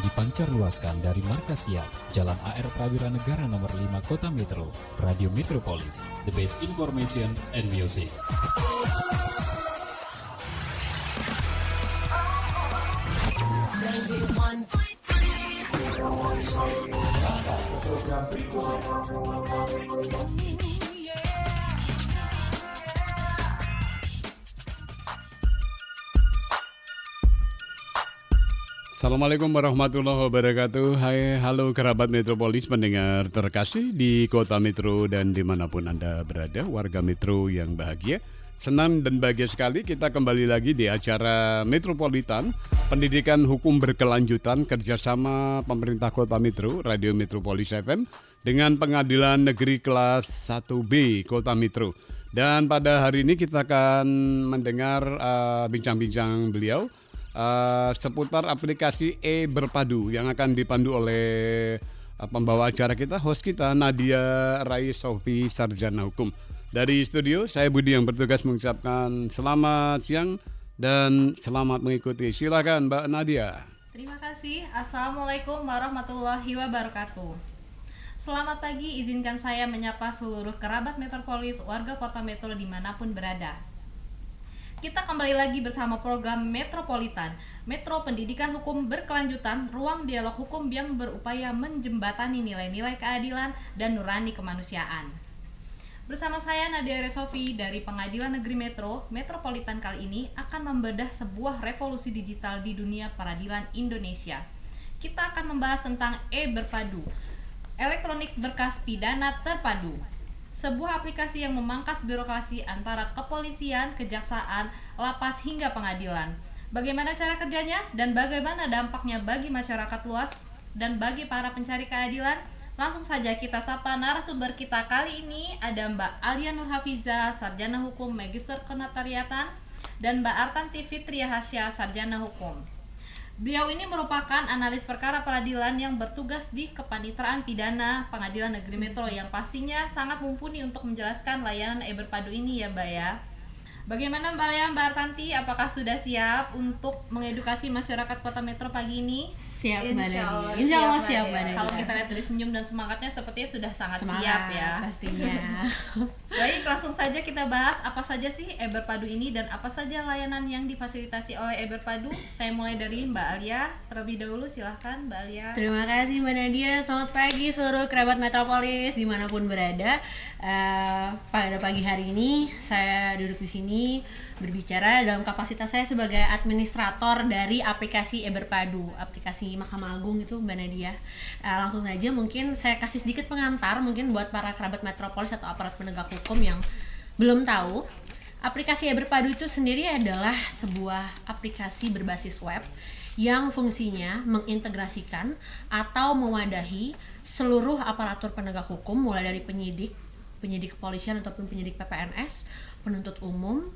dipancarluaskan dari Markas Siap, Jalan AR Prawira Negara Nomor 5 Kota Metro, Radio Metropolis, the best information and music. Assalamualaikum warahmatullahi wabarakatuh. Hai, halo kerabat Metropolis, pendengar terkasih di kota Metro dan dimanapun Anda berada, warga Metro yang bahagia. Senang dan bahagia sekali kita kembali lagi di acara Metropolitan, pendidikan hukum berkelanjutan kerjasama pemerintah kota Metro, Radio Metropolis FM, dengan Pengadilan Negeri Kelas 1B Kota Metro. Dan pada hari ini kita akan mendengar bincang-bincang beliau seputar aplikasi e-Berpadu yang akan dipandu oleh pembawa acara kita, host kita Nadia Rai Sofi, sarjana hukum. Dari studio, saya Budi yang bertugas mengucapkan selamat siang dan selamat mengikuti. Silakan Mbak Nadia. Terima kasih. Assalamualaikum warahmatullahi wabarakatuh. Selamat pagi, izinkan saya menyapa seluruh kerabat Metropolis, warga kota Metro dimanapun berada. Kita kembali lagi bersama program Metropolitan, Metro Pendidikan Hukum Berkelanjutan, ruang dialog hukum yang berupaya menjembatani nilai-nilai keadilan dan nurani kemanusiaan. Bersama saya Nadia Resofi dari Pengadilan Negeri Metro, Metropolitan kali ini akan membedah sebuah revolusi digital di dunia peradilan Indonesia. Kita akan membahas tentang e-Berpadu, elektronik berkas pidana terpadu. Sebuah aplikasi yang memangkas birokrasi antara kepolisian, kejaksaan, lapas hingga pengadilan. Bagaimana cara kerjanya dan bagaimana dampaknya bagi masyarakat luas dan bagi para pencari keadilan? Langsung saja kita sapa narasumber kita kali ini, ada Mbak Alia Nurhafiza, sarjana hukum Magister Kenotariatan, dan Mbak Artanti Fitria Hasya, sarjana hukum. Beliau ini merupakan analis perkara peradilan yang bertugas di Kepaniteraan Pidana Pengadilan Negeri Metro yang pastinya sangat mumpuni untuk menjelaskan layanan e-Berpadu ini ya Mbak ya. Bagaimana Mbak Alia, Mbak Artanti, apakah sudah siap untuk mengedukasi masyarakat kota Metro pagi ini? Siap Mbak Nadia. Insya Allah siap Mbak Nadia. Kalau kita lihat dari senyum dan semangatnya sepertinya sudah sangat siap ya. Pastinya. Baik, langsung saja kita bahas apa saja sih e-Berpadu ini dan apa saja layanan yang difasilitasi oleh e-Berpadu. Saya mulai dari Mbak Alia terlebih dahulu, silahkan Mbak Alia. Terima kasih Mbak Nadia. Selamat pagi seluruh kerabat Metropolis dimanapun berada. Pada pagi hari ini saya duduk di sini berbicara dalam kapasitas saya sebagai administrator dari aplikasi e-Berpadu, aplikasi Mahkamah Agung itu Mbak Nadia. Langsung saja mungkin saya kasih sedikit pengantar mungkin buat para kerabat Metropolis atau aparat penegak hukum yang belum tahu. Aplikasi e-Berpadu itu sendiri adalah sebuah aplikasi berbasis web yang fungsinya mengintegrasikan atau mewadahi seluruh aparatur penegak hukum mulai dari penyidik kepolisian ataupun penyidik PPNS, penuntut umum,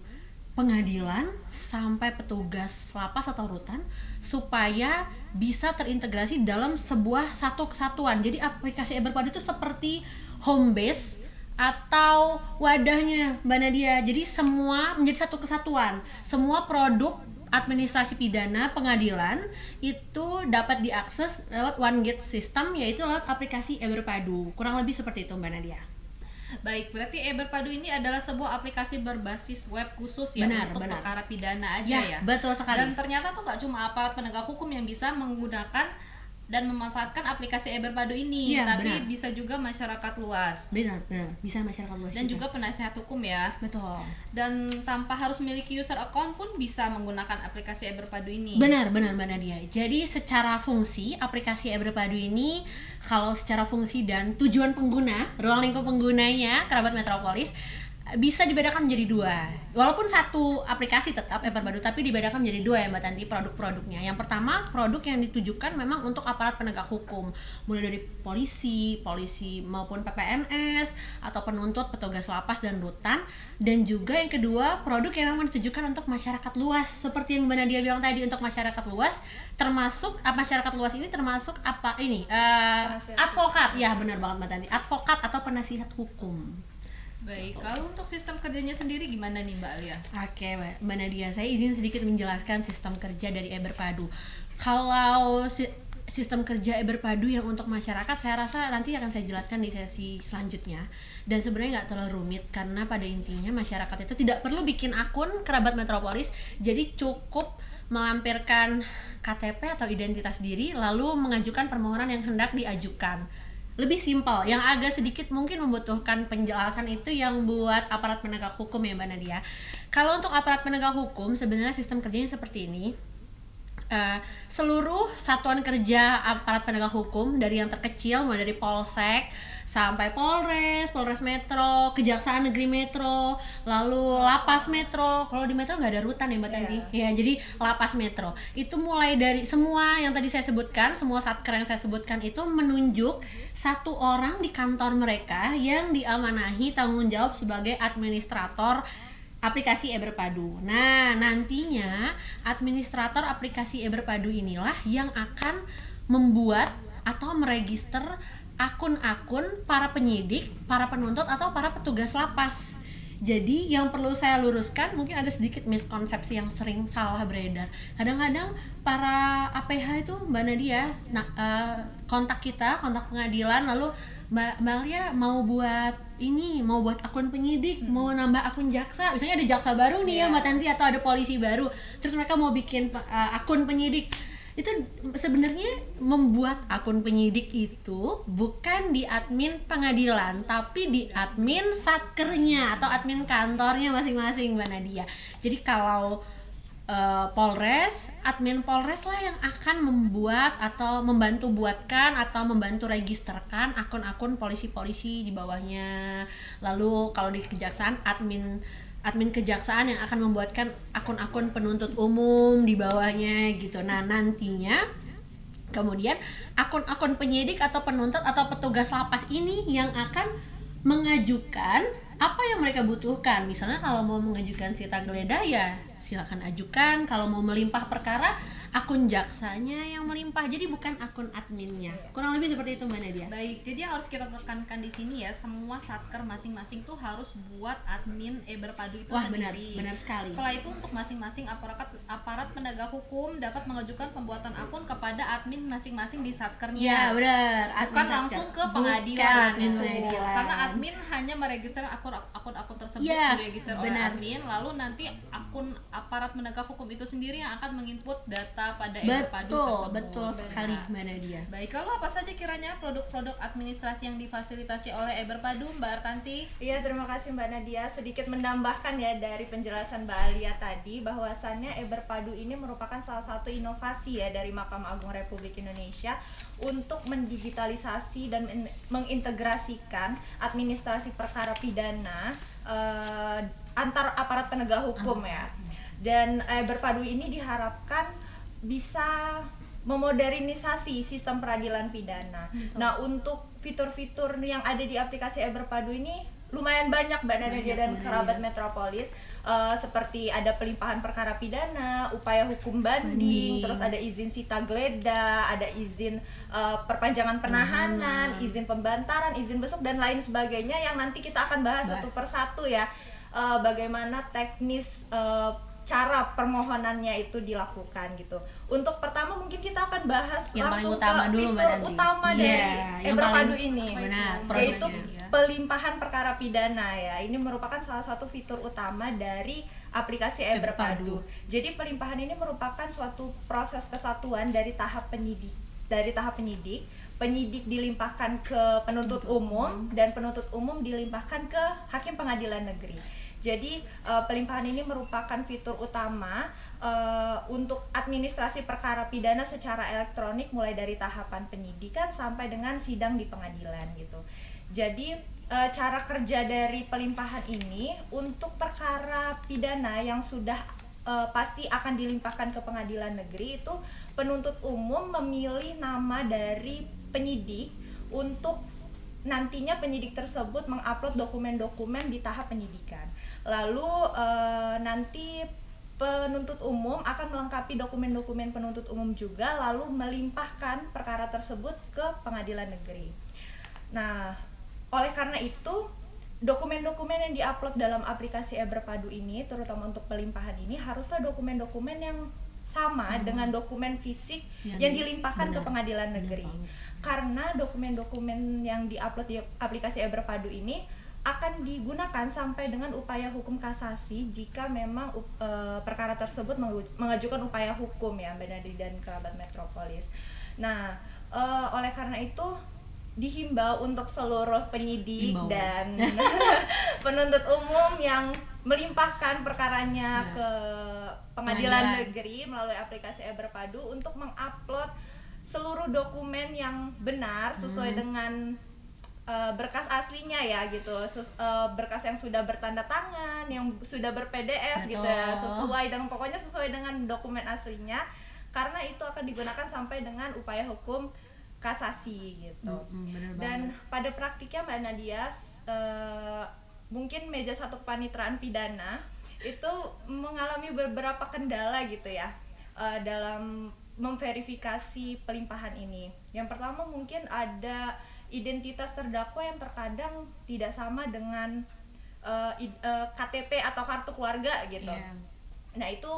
pengadilan, sampai petugas lapas atau rutan supaya bisa terintegrasi dalam sebuah satu kesatuan. Jadi aplikasi e-Berpadu itu seperti home base atau wadahnya Mbak Nadia. Jadi semua menjadi satu kesatuan. Semua produk administrasi pidana pengadilan itu dapat diakses lewat one gate system, yaitu lewat aplikasi e-Berpadu. Kurang lebih seperti itu Mbak Nadia. Baik, berarti e-Berpadu ini adalah sebuah aplikasi berbasis web khusus ya untuk benar. perkara pidana aja ya. Betul sekali. Dan ternyata tuh nggak cuma aparat penegak hukum yang bisa menggunakan dan memanfaatkan aplikasi e-Berpadu ini, tapi benar. bisa juga masyarakat luas. Benar, bisa masyarakat luas Dan juga penasihat hukum ya. Betul. Dan tanpa harus memiliki user account pun bisa menggunakan aplikasi e-Berpadu ini. Benar Mbak Nadia. Jadi secara fungsi aplikasi e-Berpadu ini, kalau secara fungsi dan tujuan pengguna, ruang lingkup penggunanya kerabat Metropolis, bisa dibedakan menjadi dua. Walaupun satu aplikasi tetap e-Berpadu, tapi dibedakan menjadi dua ya Mbak Tanti produk-produknya. Yang pertama, produk yang ditujukan memang untuk aparat penegak hukum, mulai dari polisi maupun PPNS atau penuntut, petugas lapas dan rutan. Dan juga yang kedua, produk yang memang ditujukan untuk masyarakat luas, seperti yang Mbak Nadia bilang tadi, untuk masyarakat luas, termasuk masyarakat luas ini termasuk advokat. Ya benar banget Mbak Tanti, advokat atau penasihat hukum. Baik, kalau untuk sistem kerjanya sendiri gimana nih Mbak Alia? Oke, Mbak Nadia, saya izin sedikit menjelaskan sistem kerja dari e-Berpadu. Kalau sistem kerja e-berpadu yang untuk masyarakat saya rasa nanti akan saya jelaskan di sesi selanjutnya, dan sebenarnya nggak terlalu rumit karena pada intinya masyarakat itu tidak perlu bikin akun Kerabat Metropolis, jadi cukup melampirkan KTP atau identitas diri lalu mengajukan permohonan yang hendak diajukan. Lebih simpel, yang agak sedikit mungkin membutuhkan penjelasan itu yang buat aparat penegak hukum ya Mbak Nadia. Kalau untuk aparat penegak hukum sebenarnya sistem kerjanya seperti ini. Seluruh satuan kerja aparat penegak hukum dari yang terkecil mulai dari Polsek sampai Polres, Polres Metro, Kejaksaan Negeri Metro, lalu Lapas Metro. Kalau di Metro nggak ada rutan ya Mbak Tanti? Ya, jadi Lapas Metro. Itu mulai dari semua yang tadi saya sebutkan, semua satker yang saya sebutkan itu menunjuk satu orang di kantor mereka yang diamanahi tanggung jawab sebagai administrator aplikasi e-berpadu. Nah, nantinya administrator aplikasi e-berpadu inilah yang akan membuat atau meregister akun-akun para penyidik, para penuntut atau para petugas lapas. Jadi yang perlu saya luruskan, mungkin ada sedikit miskonsepsi yang sering salah beredar. Kadang-kadang para APH itu Mbak Nadia kontak kita, kontak pengadilan, lalu Mbak Alia mau buat akun penyidik, mau nambah akun jaksa, misalnya ada jaksa baru nih ya Mbak Tanti, atau ada polisi baru, terus mereka mau bikin akun penyidik. Itu sebenarnya membuat akun penyidik itu bukan di admin pengadilan, tapi di admin satkernya atau admin kantornya masing-masing Mbak Nadia. Jadi kalau Polres, admin Polres lah yang akan membuat atau membantu buatkan atau membantu registerkan akun-akun polisi-polisi di bawahnya. Lalu kalau di kejaksaan, admin kejaksaan yang akan membuatkan akun-akun penuntut umum di bawahnya gitu. Nah, nantinya kemudian akun-akun penyidik atau penuntut atau petugas lapas ini yang akan mengajukan apa yang mereka butuhkan. Misalnya kalau mau mengajukan sita geledah ya silakan ajukan, kalau mau melimpah perkara akun jaksanya yang melimpah, jadi bukan akun adminnya. Kurang lebih seperti itu Mbak Nadia. Baik, jadi yang harus kita tekankan di sini ya, semua satker masing-masing tuh harus buat admin e-berpadu itu sendiri. Benar sekali. Setelah itu untuk masing-masing aparat penegak hukum dapat mengajukan pembuatan akun kepada admin masing-masing di satkernya. Ya benar. Bukan langsung ke pengadilan Bukan itu. Karena admin hanya meregister akun-akun tersebut diregister oleh admin, lalu nanti akun aparat penegak hukum itu sendiri yang akan menginput data pada e-berpadu tersebut. Betul sekali Mbak Nadia. Baik, lalu apa saja kiranya produk-produk administrasi yang difasilitasi oleh e-berpadu, Mbak Artanti? Iya, terima kasih Mbak Nadia. Sedikit menambahkan ya dari penjelasan Mbak Alia tadi, bahwasannya e-berpadu ini merupakan salah satu inovasi ya dari Mahkamah Agung Republik Indonesia untuk mendigitalisasi dan mengintegrasikan administrasi perkara pidana antar aparat penegak hukum ya. Dan e-berpadu ini diharapkan bisa memodernisasi sistem peradilan pidana. Nah, untuk fitur-fitur yang ada di aplikasi e-berpadu ini lumayan banyak Mbak Nadia dan kerabat Metropolis, seperti ada pelimpahan perkara pidana, upaya hukum banding, terus ada izin sita geledah, ada izin perpanjangan penahanan, izin pembantaran, izin besuk dan lain sebagainya yang nanti kita akan bahas satu persatu ya, bagaimana teknis cara permohonannya itu dilakukan gitu. Untuk pertama mungkin kita akan bahas yang langsung ke fitur utama dari e-berpadu ini, yaitu pelimpahan perkara pidana ya. Ini merupakan salah satu fitur utama dari aplikasi e-berpadu. Jadi pelimpahan ini merupakan suatu proses kesatuan dari tahap penyidik. Penyidik dilimpahkan ke penuntut umum dan penuntut umum dilimpahkan ke hakim pengadilan negeri. Jadi pelimpahan ini merupakan fitur utama untuk administrasi perkara pidana secara elektronik mulai dari tahapan penyidikan sampai dengan sidang di pengadilan gitu. Jadi cara kerja dari pelimpahan ini untuk perkara pidana yang sudah pasti akan dilimpahkan ke pengadilan negeri, itu penuntut umum memilih nama dari penyidik untuk nantinya penyidik tersebut mengupload dokumen-dokumen di tahap penyidikan. Lalu nanti penuntut umum akan melengkapi dokumen-dokumen penuntut umum juga, lalu melimpahkan perkara tersebut ke pengadilan negeri. Nah, oleh karena itu dokumen-dokumen yang diupload dalam aplikasi e-berpadu ini, terutama untuk pelimpahan ini, haruslah dokumen-dokumen yang sama dengan dokumen fisik yang dilimpahkan ke pengadilan negeri. Karena dokumen-dokumen yang diupload di aplikasi e-Berpadu ini akan digunakan sampai dengan upaya hukum kasasi jika memang perkara tersebut mengajukan upaya hukum ya Mbak Nadia dan kerabat Metropolis. Nah, oleh karena itu dihimbau untuk seluruh penyidik dan penuntut umum yang melimpahkan perkaranya ke pengadilan negeri melalui aplikasi e-Berpadu untuk mengupload seluruh dokumen yang benar sesuai dengan berkas aslinya ya gitu, berkas yang sudah bertanda tangan, yang sudah ber-PDF gitu ya, sesuai dengan dokumen aslinya, karena itu akan digunakan sampai dengan upaya hukum kasasi gitu. Dan pada praktiknya Mbak Nadia, mungkin meja satu paniteraan pidana itu mengalami beberapa kendala gitu ya dalam memverifikasi pelimpahan ini. Yang pertama mungkin ada identitas terdakwa yang terkadang tidak sama dengan KTP atau kartu keluarga gitu. Nah itu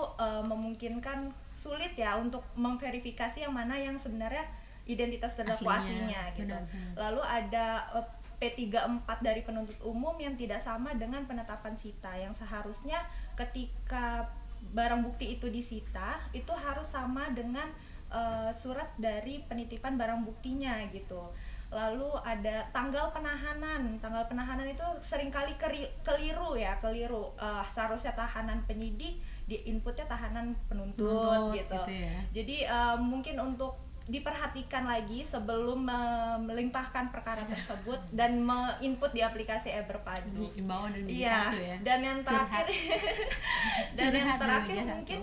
memungkinkan sulit ya untuk memverifikasi yang mana yang sebenarnya identitas terdakwa aslinya gitu. Lalu ada P34 dari penuntut umum yang tidak sama dengan penetapan sita, yang seharusnya ketika barang bukti itu disita itu harus sama dengan surat dari penitipan barang buktinya gitu. Lalu ada tanggal penahanan itu seringkali keliru. Seharusnya tahanan penyidik, di inputnya tahanan penuntut gitu ya. Jadi mungkin untuk diperhatikan lagi sebelum melimpahkan perkara tersebut dan menginput di aplikasi e-Berpadu. Imbauan dan satu ya. Dan yang terakhir mungkin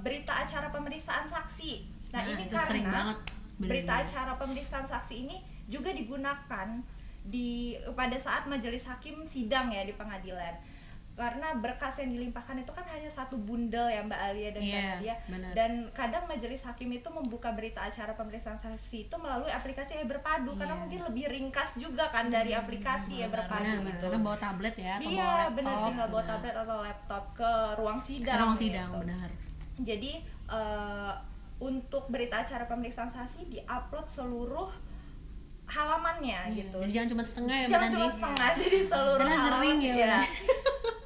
berita acara pemeriksaan saksi. Nah ini karena berita acara pemeriksaan saksi ini juga digunakan pada saat majelis hakim sidang ya di pengadilan. Karena berkas yang dilimpahkan itu kan hanya satu bundel ya Mbak Alia dan Mbak Nadia, dan kadang majelis hakim itu membuka berita acara pemeriksaan saksi itu melalui aplikasi e-Berpadu karena mungkin lebih ringkas juga kan dari aplikasi e-Berpadu gitu. Karena bawa tablet ya atau bawa laptop. Benar, tinggal bawa tablet atau laptop ke ruang sidang. Gitu. Benar. Jadi untuk berita acara pemeriksaan saksi diupload seluruh halamannya gitu. Jadi jangan cuma setengah ya, jangan cuma setengah, jadi seluruh halaman ya.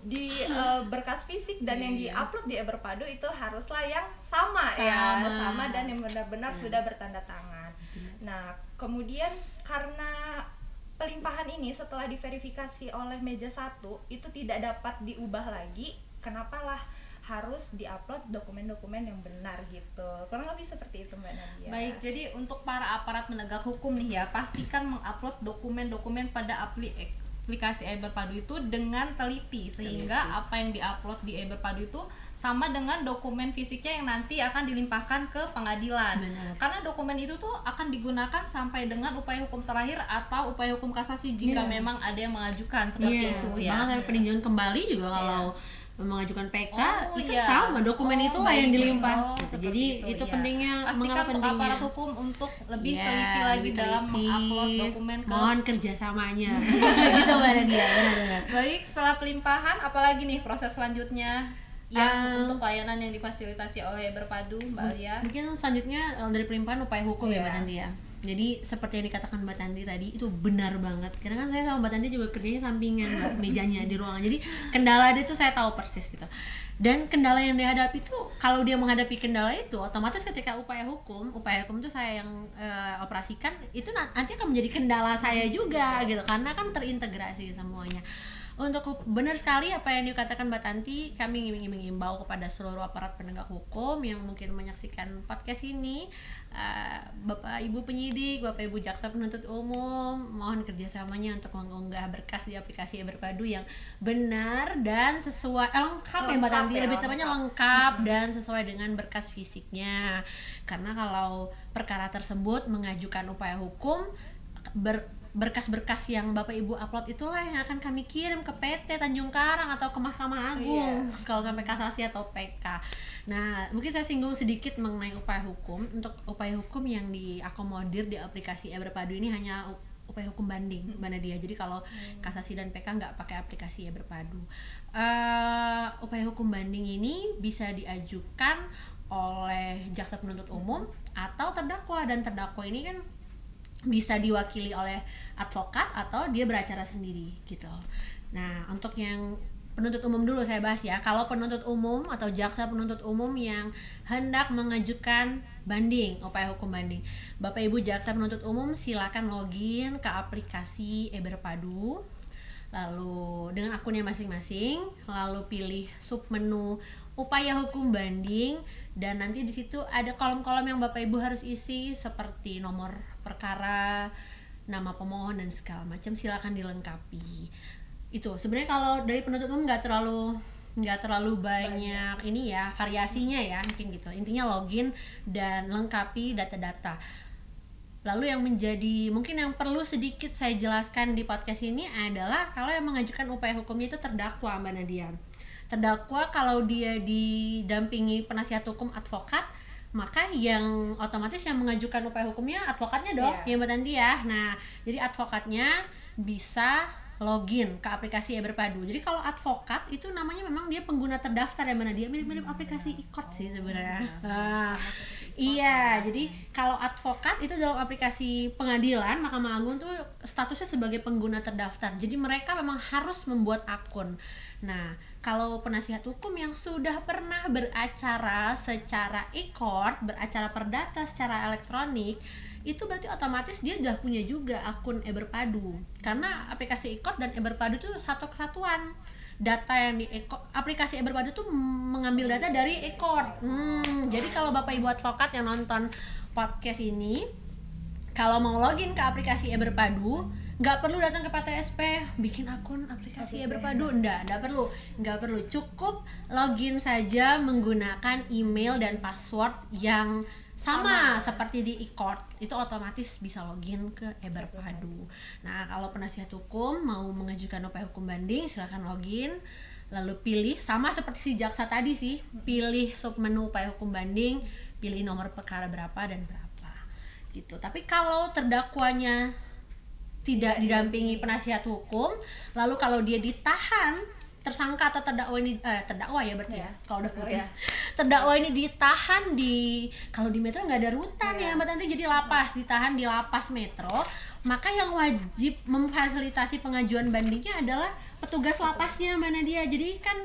Di berkas fisik dan yang diupload di e-Berpadu itu haruslah yang sama dan yang benar-benar sudah bertanda tangan. Nah, kemudian karena pelimpahan ini setelah diverifikasi oleh meja 1 itu tidak dapat diubah lagi, kenapalah harus diupload dokumen-dokumen yang benar gitu. Kurang lebih seperti itu Mbak Nadia. Baik, jadi untuk para aparat penegak hukum nih ya, pastikan mengupload dokumen-dokumen pada aplikasi e-Berpadu itu dengan teliti sehingga apa yang diupload di e-Berpadu itu sama dengan dokumen fisiknya yang nanti akan dilimpahkan ke pengadilan. Karena dokumen itu tuh akan digunakan sampai dengan upaya hukum terakhir atau upaya hukum kasasi jika memang ada yang mengajukan seperti itu ya. Bahkan sampai peninjauan kembali juga kalau mengajukan PK itu sama dokumen itu yang dilimpah. Jadi itu pentingnya pastikan untuk aparat hukum untuk lebih teliti lagi dalam mengupload dokumen ke. Mohon kerjasamanya. Gitu Mbak Nadia, benar-benar. Baik, setelah pelimpahan apalagi nih proses selanjutnya yang untuk layanan yang difasilitasi oleh Berpadu Mbak Alia? Mungkin selanjutnya dari pelimpahan upaya hukum ya Mbak Tanti ya. Jadi seperti yang dikatakan Mbak Tanti tadi itu benar banget. Karena kan saya sama Mbak Tanti juga kerjanya sampingan Mbak, mejanya di ruangan. Jadi kendala dia tuh saya tahu persis gitu. Dan kendala yang dihadapi tuh kalau dia menghadapi kendala itu otomatis ketika upaya hukum itu saya yang operasikan itu nanti akan menjadi kendala saya juga gitu. Karena kan terintegrasi semuanya. Untuk benar sekali apa yang dikatakan Mbak Tanti, kami ingin mengimbau kepada seluruh aparat penegak hukum yang mungkin menyaksikan podcast ini, Bapak Ibu penyidik, Bapak Ibu jaksa penuntut umum, mohon kerjasamanya untuk mengunggah berkas di aplikasi e-Berpadu yang benar dan sesuai lengkap ya Mbak Tanti, lebih tepatnya lengkap dan sesuai dengan berkas fisiknya. Karena kalau perkara tersebut mengajukan upaya hukum, berkas-berkas yang Bapak Ibu upload itulah yang akan kami kirim ke PT Tanjung Karang atau ke Mahkamah Agung kalau sampai kasasi atau PK. Nah, mungkin saya singgung sedikit mengenai upaya hukum. Untuk upaya hukum yang diakomodir di aplikasi e-Berpadu ini hanya upaya hukum banding Mbak Nadia. Jadi kalau kasasi dan PK nggak pakai aplikasi e-Berpadu. Upaya hukum banding ini bisa diajukan oleh jaksa penuntut umum atau terdakwa, dan terdakwa ini kan bisa diwakili oleh advokat atau dia beracara sendiri gitu. Nah, untuk yang penuntut umum dulu saya bahas ya. Kalau penuntut umum atau jaksa penuntut umum yang hendak mengajukan banding, upaya hukum banding, Bapak Ibu jaksa penuntut umum silakan login ke aplikasi eBerpadu, lalu dengan akunnya masing-masing, lalu pilih submenu upaya hukum banding, dan nanti di situ ada kolom-kolom yang Bapak Ibu harus isi seperti nomor perkara, nama pemohon dan segala macam, silakan dilengkapi. Itu sebenarnya kalau dari penuntut umum nggak terlalu banyak ini ya, variasinya ya, mungkin gitu. Intinya login dan lengkapi data-data. Lalu yang menjadi mungkin yang perlu sedikit saya jelaskan di podcast ini adalah kalau yang mengajukan upaya hukumnya itu terdakwa, Mbak Nadia. Terdakwa kalau dia didampingi penasihat hukum advokat, maka yang otomatis yang mengajukan upaya hukumnya advokatnya dong, ya Mbak Tanti ya. Nah, jadi advokatnya bisa login ke aplikasi eBerpadu. Jadi kalau advokat itu namanya memang dia pengguna terdaftar, ya mana dia mirip-mirip aplikasi e-court sih sebenarnya. Iya, jadi kalau advokat itu dalam aplikasi pengadilan Mahkamah Agung tuh statusnya sebagai pengguna terdaftar. Jadi mereka memang harus membuat akun. Nah, kalau penasihat hukum yang sudah pernah beracara secara e-court, beracara perdata secara elektronik, itu berarti otomatis dia sudah punya juga akun eBerpadu. Karena aplikasi e-court dan eBerpadu itu satu kesatuan. Data yang di aplikasi eBerpadu itu mengambil data dari e-court. Jadi kalau Bapak Ibu advokat yang nonton podcast ini, kalau mau login ke aplikasi eBerpadu, nggak perlu datang ke PTSP bikin akun aplikasi eBerpadu, nggak perlu, cukup login saja menggunakan email dan password yang sama seperti di e-court, itu otomatis bisa login ke eBerpadu. Nah, kalau penasihat hukum mau mengajukan upaya hukum banding, silakan login, lalu pilih sama seperti si jaksa tadi sih, pilih submenu upaya hukum banding, pilih nomor perkara berapa dan berapa gitu. Tapi kalau terdakwanya tidak didampingi penasihat hukum, lalu kalau dia ditahan, tersangka atau terdakwa ya berarti ya, kalau udah putus, terdakwa ini ditahan kalau di Metro nggak ada rutan ya Mbak Tanti, jadi lapas, ditahan di lapas Metro, maka yang wajib memfasilitasi pengajuan bandingnya adalah petugas lapasnya Mbak Nadia. Jadi kan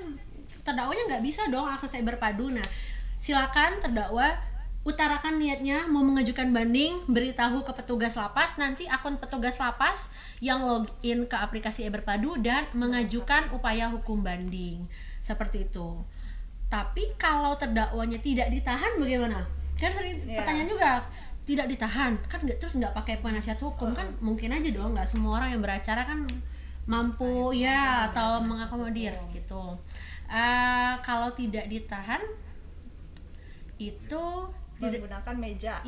terdakwanya nggak bisa dong akses eBerpadu. Nah, silakan terdakwa utarakan niatnya mau mengajukan banding, beritahu ke petugas lapas, nanti akun petugas lapas yang login ke aplikasi eBerpadu dan mengajukan upaya hukum banding. Seperti itu. Tapi kalau terdakwanya tidak ditahan bagaimana? Kan sering pertanyaan juga, tidak ditahan, kan terus nggak pakai penasihat hukum, kan mungkin aja dong, nggak semua orang yang beracara kan mampu ya atau mengakomodir gitu. Kalau tidak ditahan itu menggunakan meja.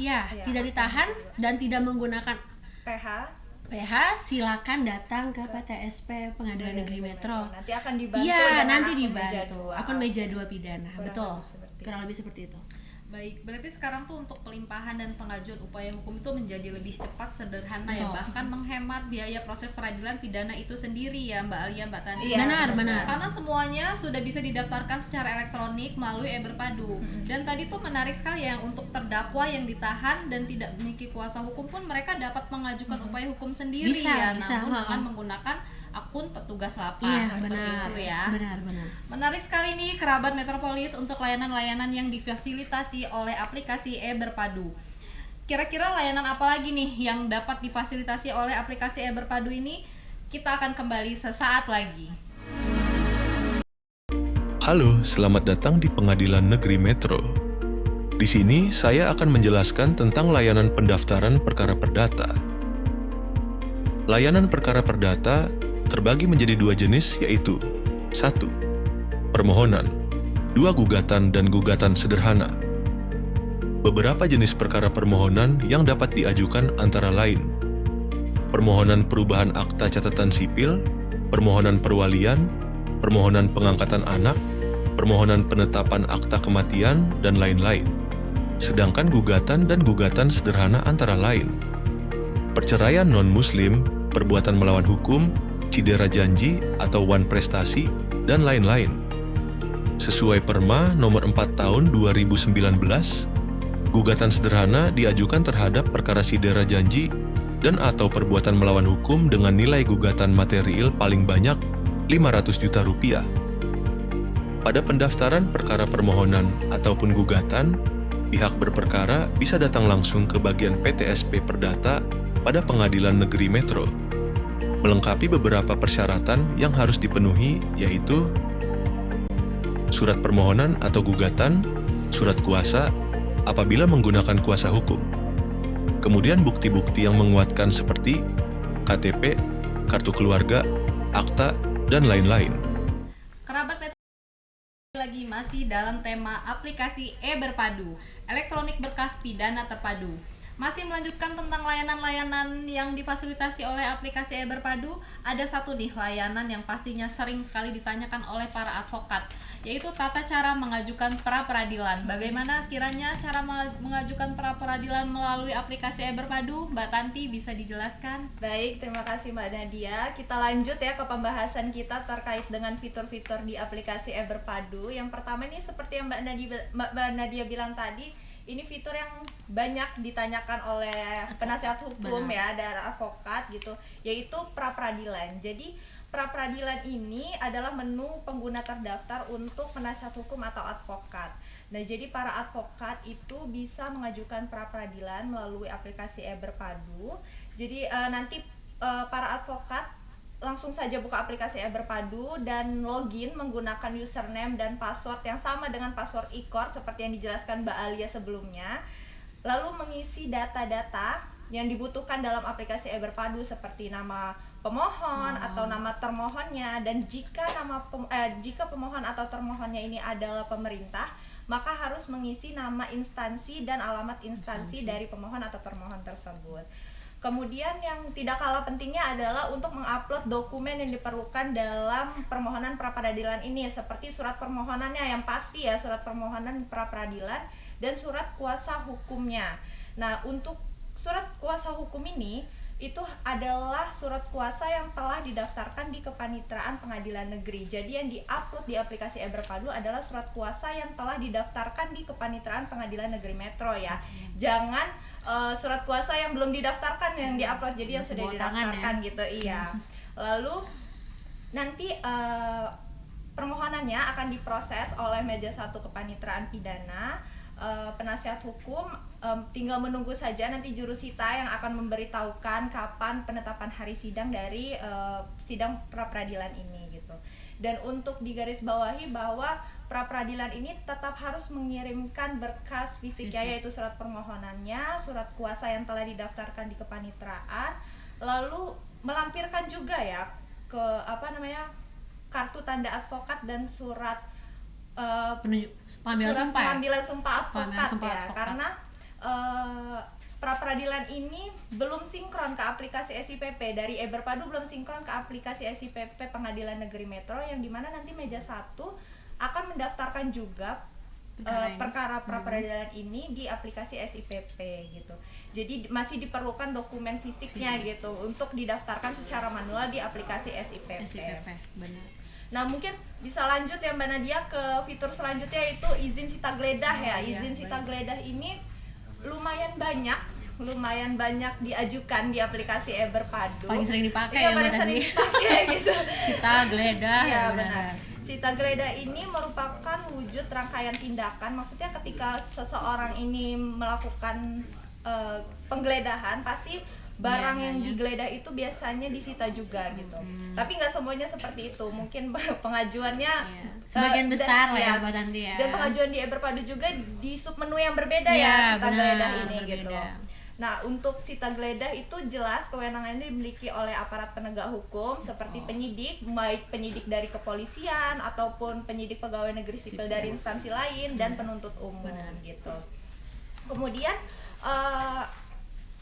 Tidak ditahan dan tidak menggunakan PH, silakan datang ke PTSP Pengadilan Negeri Metro. Nanti akan dibantu. Iya, nanti dibantu. Akun meja 2 pidana. Betul. Kurang lebih seperti itu. Baik, berarti sekarang tuh untuk pelimpahan dan pengajuan upaya hukum itu menjadi lebih cepat, sederhana ya, bahkan menghemat biaya proses peradilan pidana itu sendiri ya Mbak Alia, Mbak Tani. Benar. Karena semuanya sudah bisa didaftarkan secara elektronik melalui eBerpadu. Dan tadi tuh menarik sekali ya, untuk terdakwa yang ditahan dan tidak memiliki kuasa hukum pun mereka dapat mengajukan upaya hukum sendiri namun dengan menggunakan akun petugas lapas. Itu ya. Benar. Menarik sekali nih kerabat Metropolis untuk layanan-layanan yang difasilitasi oleh aplikasi eBerpadu. Kira-kira layanan apa lagi nih yang dapat difasilitasi oleh aplikasi eBerpadu ini? Kita akan kembali sesaat lagi. Halo, selamat datang di Pengadilan Negeri Metro. Di sini saya akan menjelaskan tentang layanan pendaftaran perkara perdata. Layanan perkara perdata terbagi menjadi 2 jenis, yaitu 1. Permohonan, 2. Gugatan dan gugatan sederhana. Beberapa jenis perkara permohonan yang dapat diajukan antara lain: permohonan perubahan akta catatan sipil, permohonan perwalian, permohonan pengangkatan anak, permohonan penetapan akta kematian, dan lain-lain. Sedangkan gugatan dan gugatan sederhana antara lain: perceraian non-muslim, perbuatan melawan hukum, cedera janji atau wan prestasi, dan lain-lain. Sesuai Perma nomor 4 tahun 2019, gugatan sederhana diajukan terhadap perkara sidera janji dan atau perbuatan melawan hukum dengan nilai gugatan material paling banyak 500 juta rupiah. Pada pendaftaran perkara permohonan ataupun gugatan, pihak berperkara bisa datang langsung ke bagian PTSP Perdata pada Pengadilan Negeri Metro, melengkapi beberapa persyaratan yang harus dipenuhi, yaitu surat permohonan atau gugatan, surat kuasa apabila menggunakan kuasa hukum, kemudian bukti-bukti yang menguatkan seperti KTP, kartu keluarga, akta, dan lain-lain. Kerabat Metro lagi masih dalam tema aplikasi e-Berpadu, elektronik berkas pidana terpadu. Masih melanjutkan tentang layanan-layanan yang difasilitasi oleh aplikasi e-Berpadu. Ada satu nih layanan yang pastinya sering sekali ditanyakan oleh para advokat, yaitu tata cara mengajukan pra-peradilan. Bagaimana kiranya cara mengajukan pra-peradilan melalui aplikasi e-Berpadu? Mbak Tanti bisa dijelaskan? Baik, terima kasih Mbak Nadia. Kita lanjut ya ke pembahasan kita terkait dengan fitur-fitur di aplikasi e-Berpadu. Yang pertama nih seperti yang Mbak Nadia bilang tadi, ini fitur yang banyak ditanyakan oleh penasihat hukum ya dan advokat gitu, yaitu pra-peradilan. Jadi pra-peradilan ini adalah menu pengguna terdaftar untuk penasihat hukum atau advokat. Nah, jadi para advokat itu bisa mengajukan pra-peradilan melalui aplikasi e-Berpadu. Jadi nanti para advokat langsung saja buka aplikasi e-Berpadu dan login menggunakan username dan password yang sama dengan password e-court seperti yang dijelaskan Mbak Alia sebelumnya. Lalu mengisi data-data yang dibutuhkan dalam aplikasi e-Berpadu seperti nama pemohon atau nama termohonnya, dan jika jika pemohon atau termohonnya ini adalah pemerintah, maka harus mengisi nama instansi dan alamat instansi dari pemohon atau termohon tersebut. Kemudian yang tidak kalah pentingnya adalah untuk mengupload dokumen yang diperlukan dalam permohonan pra-peradilan ini, seperti surat permohonannya yang pasti ya, surat permohonan pra-peradilan dan surat kuasa hukumnya. Nah, untuk surat kuasa hukum ini itu adalah surat kuasa yang telah didaftarkan di Kepanitraan Pengadilan Negeri. Jadi yang diupload di aplikasi e-Berpadu adalah surat kuasa yang telah didaftarkan di Kepanitraan Pengadilan Negeri Metro ya. Jangan surat kuasa yang belum didaftarkan yang diupload, jadi yang sudah didaftarkan ya? Gitu, iya. Lalu nanti permohonannya akan diproses oleh meja 1 Kepanitraan Pidana. Penasihat hukum tinggal menunggu saja nanti jurusita yang akan memberitahukan kapan penetapan hari sidang dari sidang pra-peradilan ini gitu. Dan untuk digarisbawahi bahwa pra-peradilan ini tetap harus mengirimkan berkas fisiknya, yaitu surat permohonannya, surat kuasa yang telah didaftarkan di Kepanitraan, lalu melampirkan juga ya ke kartu tanda advokat dan surat pengambilan sumpah advokat ya. Karena pra-peradilan ini belum sinkron ke aplikasi SIPP dari e-Berpadu, belum sinkron ke aplikasi SIPP Pengadilan Negeri Metro, yang dimana nanti meja 1 akan mendaftarkan juga perkara pra-peradilan ini di aplikasi SIPP gitu. Jadi masih diperlukan dokumen fisiknya gitu untuk didaftarkan secara manual di aplikasi SIPP. Benar. Nah, mungkin bisa lanjut ya Mbak Nadia ke fitur selanjutnya, yaitu izin sita geledah ya. Izin sita geledah ini lumayan banyak diajukan di aplikasi e-Berpadu. Paling sering dipakai ya, paling sering dipakai gitu. Sita geledah. Iya, benar. Sita geledah ini merupakan wujud rangkaian tindakan. Maksudnya ketika seseorang ini melakukan penggeledahan, pasti barang yang digeledah itu biasanya disita juga gitu. Tapi nggak semuanya seperti itu. Mungkin pengajuannya sebagian besar lah ya Mbak Tanti ya. Dan pengajuan di e-Berpadu juga di submenu yang berbeda ya sita geledah ini gitu. Nah, untuk sita geledah itu jelas kewenangannya dimiliki oleh aparat penegak hukum seperti penyidik, baik penyidik dari kepolisian ataupun penyidik pegawai negeri sipil dari instansi lain dan penuntut umum gitu. Kemudian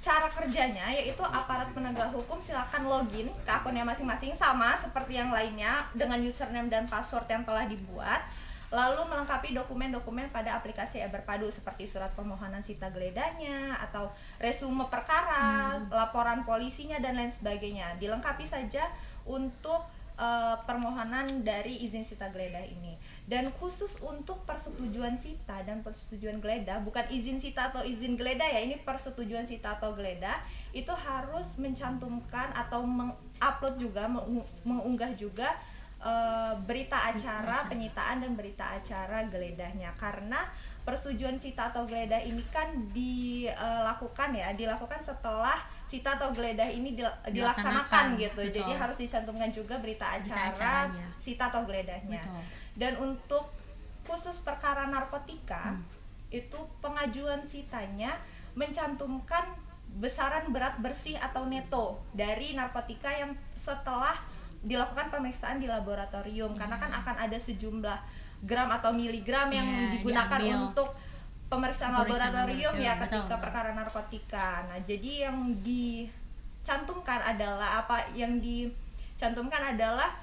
cara kerjanya yaitu aparat penegak hukum silakan login ke akunnya masing-masing sama seperti yang lainnya dengan username dan password yang telah dibuat, lalu melengkapi dokumen-dokumen pada aplikasi e-Berpadu seperti surat permohonan sita geledahnya atau resume perkara, laporan polisinya dan lain sebagainya. Dilengkapi saja untuk permohonan dari izin sita geledah ini. Dan khusus untuk persetujuan sita dan persetujuan geledah, bukan izin sita atau izin geledah ya, ini persetujuan sita atau geledah, itu harus mencantumkan atau mengupload juga, mengunggah juga berita acara penyitaan dan berita acara geledahnya. Karena persetujuan sita atau geledah ini kan dilakukan setelah sita atau geledah ini dilaksanakan gitu. Betul. Jadi harus dicantumkan juga berita acara sita atau geledahnya. Betul. Dan untuk khusus perkara narkotika itu pengajuan sitanya mencantumkan besaran berat bersih atau neto dari narkotika yang setelah dilakukan pemeriksaan di laboratorium, karena kan akan ada sejumlah gram atau miligram yang digunakan untuk pemeriksaan laboratorium ya ketika perkara narkotika. Nah, jadi yang dicantumkan adalah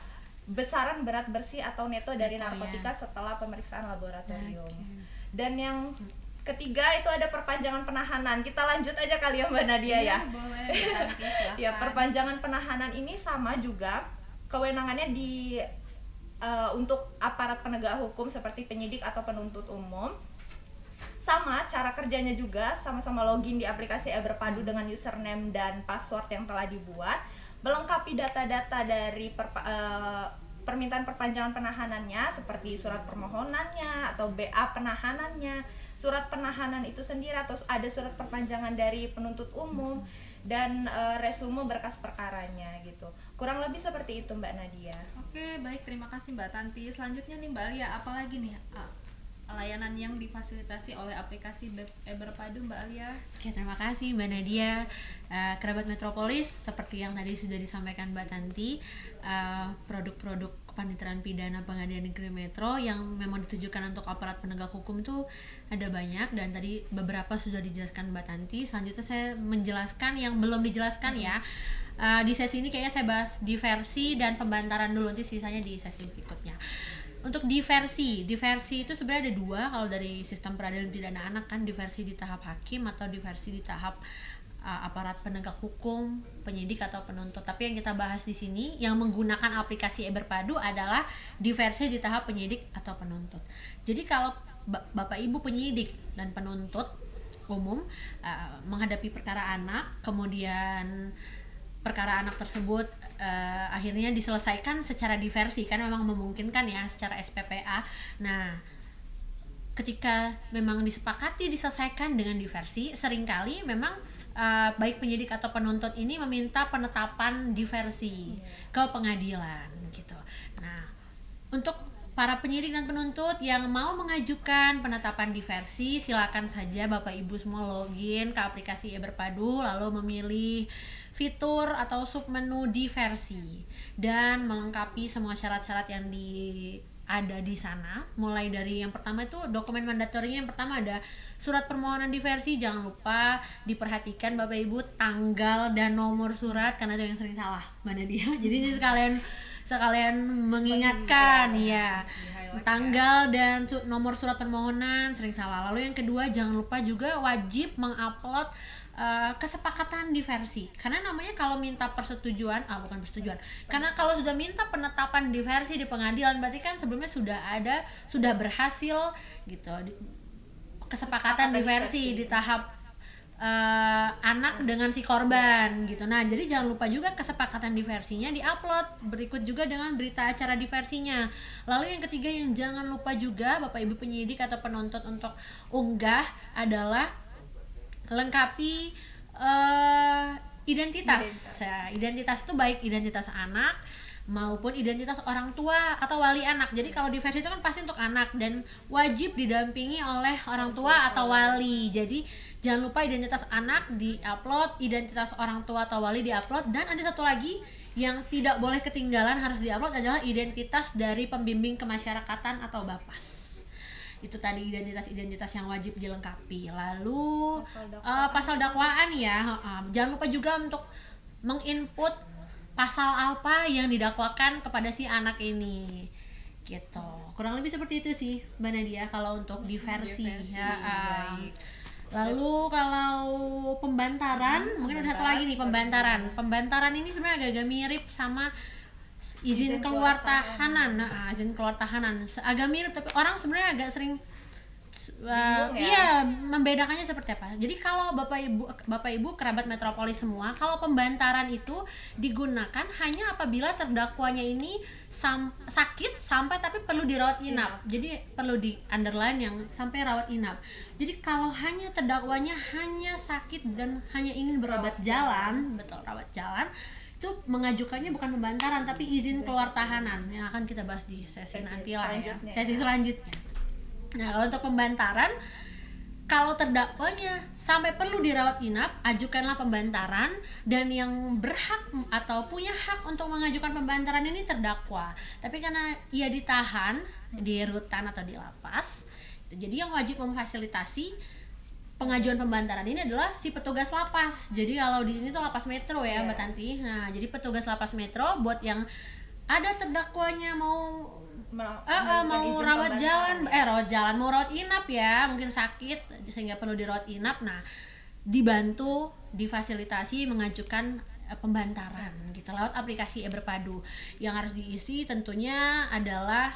besaran berat bersih atau neto dari narkotika setelah pemeriksaan laboratorium. Dan yang ketiga itu ada perpanjangan penahanan. Kita lanjut aja kali ya Mbak Nadia ya. Boleh, ya, perpanjangan penahanan ini sama juga kewenangannya untuk aparat penegak hukum seperti penyidik atau penuntut umum. Sama cara kerjanya juga, sama-sama login di aplikasi e-Berpadu dengan username dan password yang telah dibuat, melengkapi data-data dari permintaan perpanjangan penahanannya seperti surat permohonannya atau BA penahanannya, surat penahanan itu sendiri, atau ada surat perpanjangan dari penuntut umum, dan resume berkas perkaranya gitu. Kurang lebih seperti itu Mbak Nadia. Oke, baik, terima kasih Mbak Tanti. Selanjutnya nih Mbak Alia, apalagi nih layanan yang difasilitasi oleh aplikasi e-Berpadu Mbak Alia? Oke, terima kasih Mbak Nadia. Kerabat Metropolis, seperti yang tadi sudah disampaikan Mbak Tanti, produk-produk kepaniteraan pidana Pengadilan Negeri Metro yang memang ditujukan untuk aparat penegak hukum itu ada banyak, dan tadi beberapa sudah dijelaskan Mbak Tanti. Selanjutnya saya menjelaskan yang belum dijelaskan ya. Di sesi ini kayaknya saya bahas diversi dan pembantaran dulu, nanti sisanya di sesi berikutnya. Untuk diversi itu sebenarnya ada dua kalau dari sistem peradilan pidana anak kan, diversi di tahap hakim atau diversi di tahap aparat penegak hukum, penyidik atau penuntut. Tapi yang kita bahas di sini yang menggunakan aplikasi e-Berpadu adalah diversi di tahap penyidik atau penuntut. Jadi kalau Bapak Ibu penyidik dan penuntut umum menghadapi perkara anak, kemudian perkara anak tersebut akhirnya diselesaikan secara diversi, kan memang memungkinkan ya secara SPPA. Nah, ketika memang disepakati diselesaikan dengan diversi, seringkali memang baik penyidik atau penuntut ini meminta penetapan diversi ke pengadilan gitu. Nah, untuk para penyidik dan penuntut yang mau mengajukan penetapan diversi, silakan saja Bapak Ibu semua login ke aplikasi e-Berpadu, lalu memilih fitur atau submenu diversi dan melengkapi semua syarat-syarat yang ada di sana. Mulai dari yang pertama itu dokumen mandatorinya, yang pertama ada surat permohonan diversi. Jangan lupa diperhatikan Bapak Ibu tanggal dan nomor surat, karena itu yang sering salah Mbak Nadia. Jadi sekalian mengingatkan ya, tanggal dan nomor surat permohonan sering salah. Lalu yang kedua, jangan lupa juga wajib mengupload kesepakatan diversi, karena namanya kalau minta persetujuan, karena kalau sudah minta penetapan diversi di pengadilan berarti kan sebelumnya sudah berhasil gitu kesepakatan diversi di tahap anak dengan si korban gitu. Nah, jadi jangan lupa juga kesepakatan diversinya diupload, berikut juga dengan berita acara diversinya. Lalu yang ketiga yang jangan lupa juga Bapak Ibu penyidik atau penuntut untuk unggah adalah lengkapi identitas. Identitas itu baik identitas anak maupun identitas orang tua atau wali anak. Jadi kalau diversi itu kan pasti untuk anak dan wajib didampingi oleh orang tua atau wali. Jadi jangan lupa identitas anak diupload, identitas orang tua atau wali diupload, dan ada satu lagi yang tidak boleh ketinggalan harus diupload adalah identitas dari pembimbing kemasyarakatan atau BAPAS. Itu tadi identitas yang wajib dilengkapi. Lalu pasal dakwaan ya, jangan lupa juga untuk menginput pasal apa yang didakwakan kepada si anak ini gitu. Kurang lebih seperti itu sih Mbak Nadia kalau untuk diversi ya. Lalu kalau pembantaran mungkin ada satu lagi nih, pembantaran ini sebenarnya agak-agak mirip sama izin keluar tahanan. Nah, izin keluar tahanan agak mirip, tapi orang sebenarnya agak sering Bingung ya? iya membedakannya seperti apa. Jadi kalau bapak ibu kerabat metropolis semua, kalau pembantaran itu digunakan hanya apabila terdakwanya ini sakit sampai tapi perlu dirawat inap. Jadi perlu di underline yang sampai rawat inap. Jadi kalau hanya terdakwanya hanya sakit dan hanya ingin berobat jalan, betul, rawat jalan, itu mengajukannya bukan pembantaran tapi izin keluar tahanan yang akan kita bahas di sesi nanti lah ya, sesi selanjutnya. Nah, kalau untuk pembantaran, kalau terdakwanya sampai perlu dirawat inap, ajukanlah pembantaran, dan yang berhak atau punya hak untuk mengajukan pembantaran ini terdakwa. Tapi karena ia ditahan di rutan atau di lapas, jadi yang wajib memfasilitasi pengajuan pembantaran ini adalah si petugas lapas. Jadi kalau di sini tuh lapas metro ya, Mbak Tanti. Nah, jadi petugas lapas metro buat yang ada terdakwanya mau rawat jalan, mau rawat inap ya, mungkin sakit sehingga perlu dirawat inap. Nah, dibantu, difasilitasi mengajukan pembantaran gitu lewat aplikasi e-Berpadu. Yang harus diisi tentunya adalah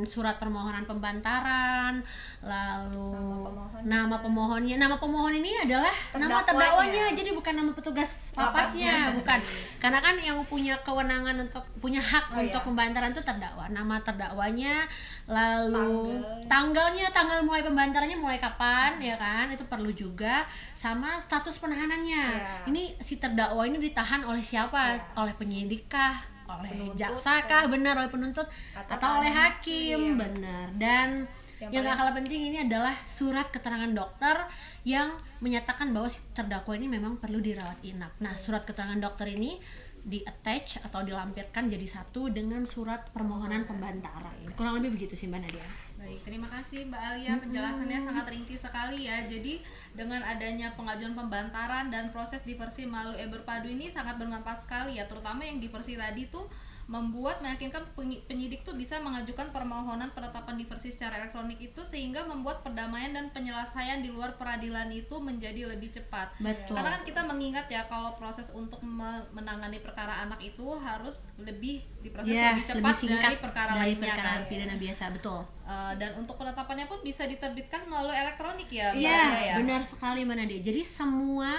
surat permohonan pembantaran, lalu nama pemohonnya. Nama pemohon ini adalah nama terdakwanya, jadi bukan nama petugas lapasnya, bukan. Karena kan yang punya kewenangan punya hak untuk pembantaran itu terdakwa. Nama terdakwanya, lalu tanggal mulai pembantarannya mulai kapan ya kan? Itu perlu juga, sama status penahanannya. Ini si terdakwa ini ditahan oleh siapa? Oleh penyidik kah? Oleh jaksa kah? Benar, oleh penuntut atau oleh hakim? Benar. Dan yang gak kalah penting ini adalah surat keterangan dokter yang menyatakan bahwa si terdakwa ini memang perlu dirawat inap. Nah, surat keterangan dokter ini di-attach atau dilampirkan jadi satu dengan surat permohonan pembantaran. Kurang lebih begitu sih Mbak Nadia. Baik, terima kasih Mbak Alia, penjelasannya sangat rinci sekali ya. Jadi dengan adanya pengajuan pembantaran dan proses diversi melalui e-Berpadu ini sangat bermanfaat sekali ya, terutama yang diversi tadi tuh membuat meyakinkan penyidik tuh bisa mengajukan permohonan penetapan diversi secara elektronik itu, sehingga membuat perdamaian dan penyelesaian di luar peradilan itu menjadi lebih cepat. Betul. Karena kan kita mengingat ya kalau proses untuk menangani perkara anak itu harus lebih diproses lebih cepat dari perkara lainnya kan. Pidana biasa, betul. Dan untuk penetapannya pun bisa diterbitkan melalui elektronik ya, Mbak Iya, Alia ya. benar sekali Mbak Nadia. Jadi semua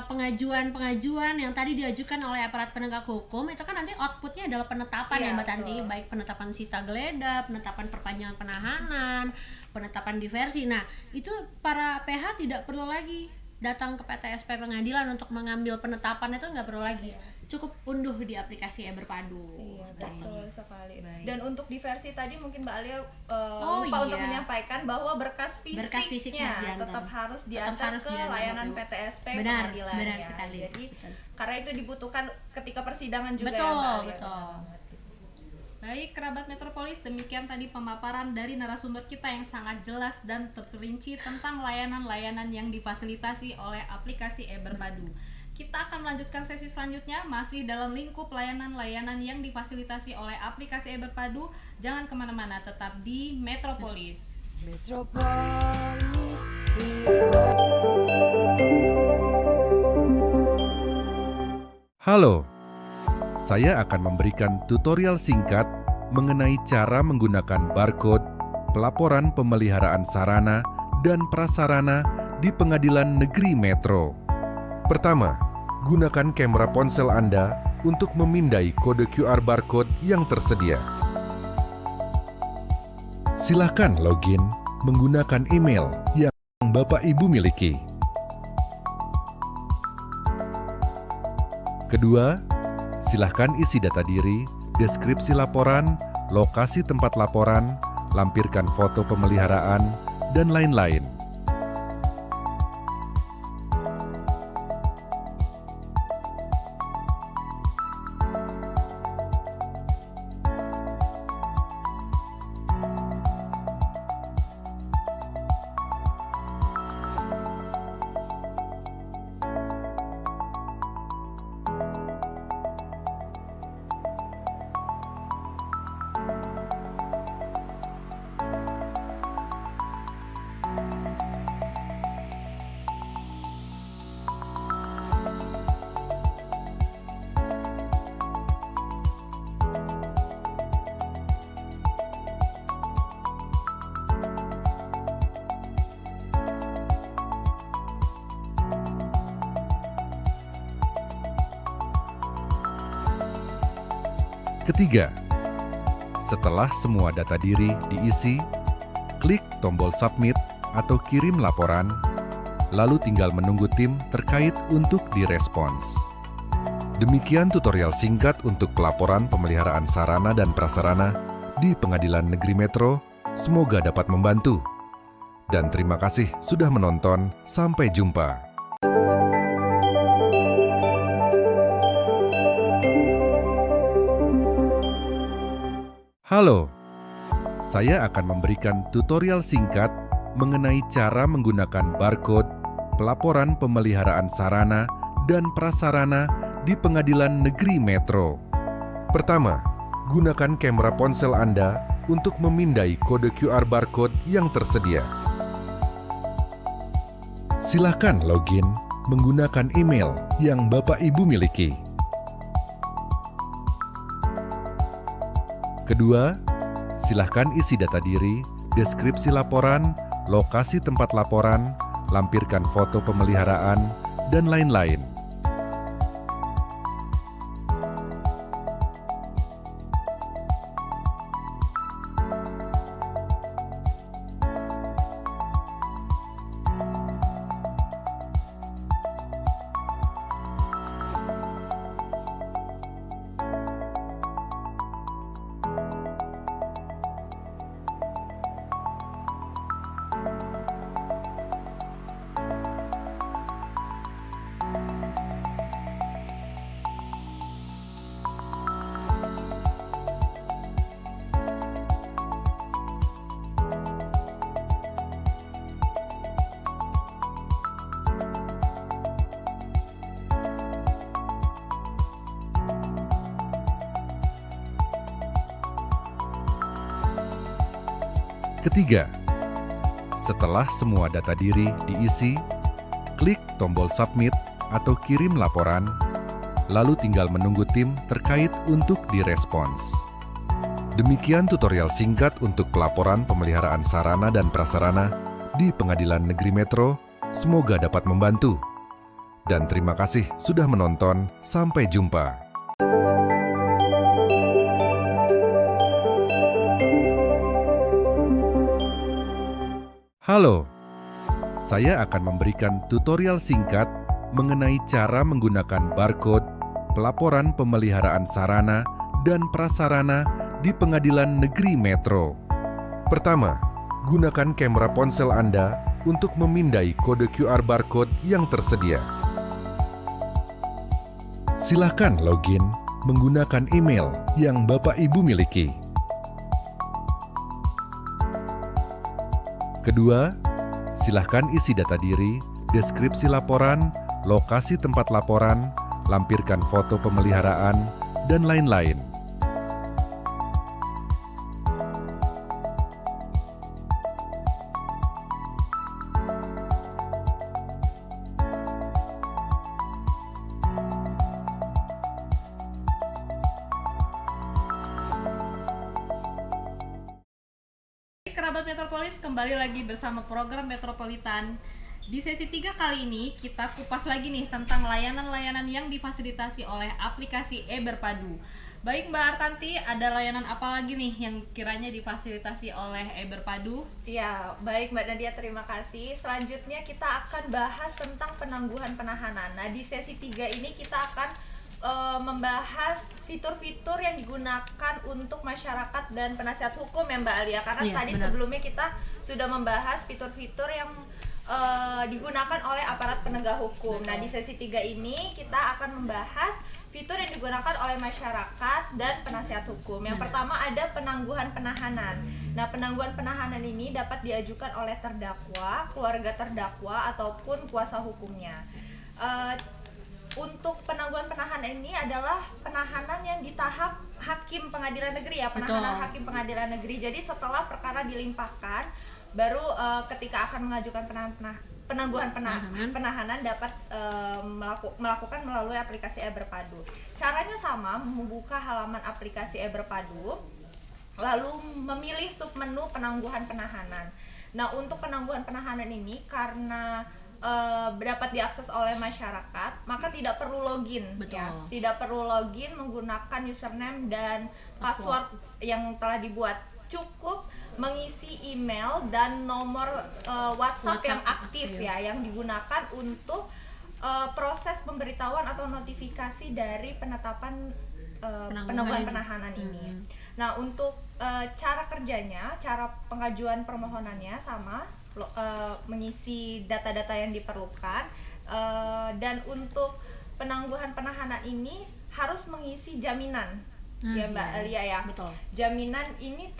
pengajuan yang tadi diajukan oleh aparat penegak hukum itu kan nanti outputnya adalah penetapan ya Mbak Tanti, baik penetapan sita geledah, penetapan perpanjangan penahanan, penetapan diversi. Nah, itu para PH tidak perlu lagi datang ke PTSP pengadilan untuk mengambil penetapan, itu nggak perlu lagi, cukup unduh di aplikasi e-Berpadu. Iya, betul sekali. Baik. Dan untuk diversi tadi mungkin Mbak Alia iya. lupa untuk menyampaikan bahwa berkas fisiknya fisiknya tetap harus diantar ke layanan PTSP pengadilan. Benar ya. sekali. Jadi betul. karena itu dibutuhkan ketika persidangan juga Betul, ya Mbak Alia. betul. Baik, kerabat Metropolis, demikian tadi pemaparan dari narasumber kita yang sangat jelas dan terperinci tentang layanan-layanan yang difasilitasi oleh aplikasi e-Berpadu. Kita akan melanjutkan sesi selanjutnya masih dalam lingkup layanan-layanan yang difasilitasi oleh aplikasi e-Berpadu. Jangan kemana-mana, tetap di Metropolis. Halo, saya akan memberikan tutorial singkat mengenai cara menggunakan barcode pelaporan pemeliharaan sarana dan prasarana di Pengadilan Negeri Metro. Pertama, gunakan kamera ponsel Anda untuk memindai kode QR barcode yang tersedia. Silakan login menggunakan email yang Bapak Ibu miliki. Kedua, silahkan isi data diri, deskripsi laporan, lokasi tempat laporan, lampirkan foto pemeliharaan, dan lain-lain. Ketiga, setelah semua data diri diisi, klik tombol submit atau kirim laporan, lalu tinggal menunggu tim terkait untuk direspons. Demikian tutorial singkat untuk pelaporan pemeliharaan sarana dan prasarana di Pengadilan Negeri Metro. Semoga dapat membantu. Dan terima kasih sudah menonton. Sampai jumpa. Halo, saya akan memberikan tutorial singkat mengenai cara menggunakan barcode pelaporan pemeliharaan sarana dan prasarana di Pengadilan Negeri Metro. Pertama, gunakan kamera ponsel Anda untuk memindai kode QR barcode yang tersedia. Silakan login menggunakan email yang Bapak Ibu miliki. Kedua, silakan isi data diri, deskripsi laporan, lokasi tempat laporan, lampirkan foto pemeliharaan, dan lain-lain. Ketiga, setelah semua data diri diisi, klik tombol submit atau kirim laporan, lalu tinggal menunggu tim terkait untuk direspons. Demikian tutorial singkat untuk pelaporan pemeliharaan sarana dan prasarana di Pengadilan Negeri Metro. Semoga dapat membantu. Dan terima kasih sudah menonton. Sampai jumpa. Halo, saya akan memberikan tutorial singkat mengenai cara menggunakan barcode pelaporan pemeliharaan sarana dan prasarana di Pengadilan Negeri Metro. Pertama, gunakan kamera ponsel Anda untuk memindai kode QR barcode yang tersedia. Silakan login menggunakan email yang Bapak Ibu miliki. Kedua, silakan isi data diri, deskripsi laporan, lokasi tempat laporan, lampirkan foto pemeliharaan, dan lain-lain. Kerabat Metropolis, kembali lagi bersama program Metropolitan. Di sesi 3 kali ini kita kupas lagi nih tentang layanan-layanan yang difasilitasi oleh aplikasi eBerpadu. Baik Mbak Artanti, ada layanan apa lagi nih yang kiranya difasilitasi oleh eBerpadu? Ya, baik Mbak Nadia, terima kasih. Selanjutnya kita akan bahas tentang penangguhan penahanan. Nah, di sesi 3 ini kita akan membahas fitur-fitur yang digunakan untuk masyarakat dan penasihat hukum ya Mbak Alia. Karena tadi sebelumnya kita sudah membahas fitur-fitur yang digunakan oleh aparat penegak hukum. Nah, di sesi 3 ini kita akan membahas fitur yang digunakan oleh masyarakat dan penasihat hukum. Yang pertama ada penangguhan penahanan. Nah, penangguhan penahanan ini dapat diajukan oleh terdakwa, keluarga terdakwa, ataupun kuasa hukumnya. Untuk penangguhan penahanan ini adalah penahanan yang di tahap hakim pengadilan negeri ya, penahanan hakim pengadilan negeri. Jadi setelah perkara dilimpahkan, baru ketika akan mengajukan penangguhan penahanan dapat melakukan melalui aplikasi eBerpadu. Caranya sama, membuka halaman aplikasi eBerpadu, lalu memilih submenu penangguhan penahanan. Nah, untuk penangguhan penahanan ini karena dapat diakses oleh masyarakat, maka tidak perlu login. Betul. Ya. Tidak perlu login menggunakan username dan password yang telah dibuat. Cukup mengisi email dan nomor WhatsApp yang aktif ya, yang digunakan untuk proses pemberitahuan atau notifikasi dari penetapan penangguhan penahanan ini. Nah, untuk cara kerjanya, cara pengajuan permohonannya sama, mengisi data-data yang diperlukan, dan untuk penangguhan penahanan ini harus mengisi jaminan. Ya Mbak Alia ya. Betul. Jaminan ini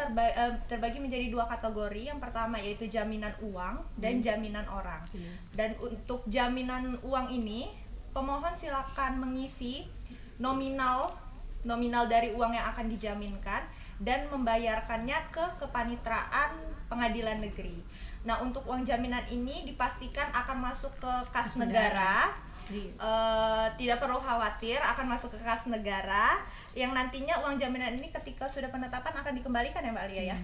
terbagi menjadi 2 kategori. Yang pertama yaitu jaminan uang dan jaminan orang. Dan untuk jaminan uang ini, pemohon silakan mengisi nominal dari uang yang akan dijaminkan dan membayarkannya ke kepanitraan pengadilan negeri. Nah, untuk uang jaminan ini dipastikan akan masuk ke kas negara. Tidak perlu khawatir, akan masuk ke kas negara, yang nantinya uang jaminan ini ketika sudah penetapan akan dikembalikan ya Mbak Alia ya.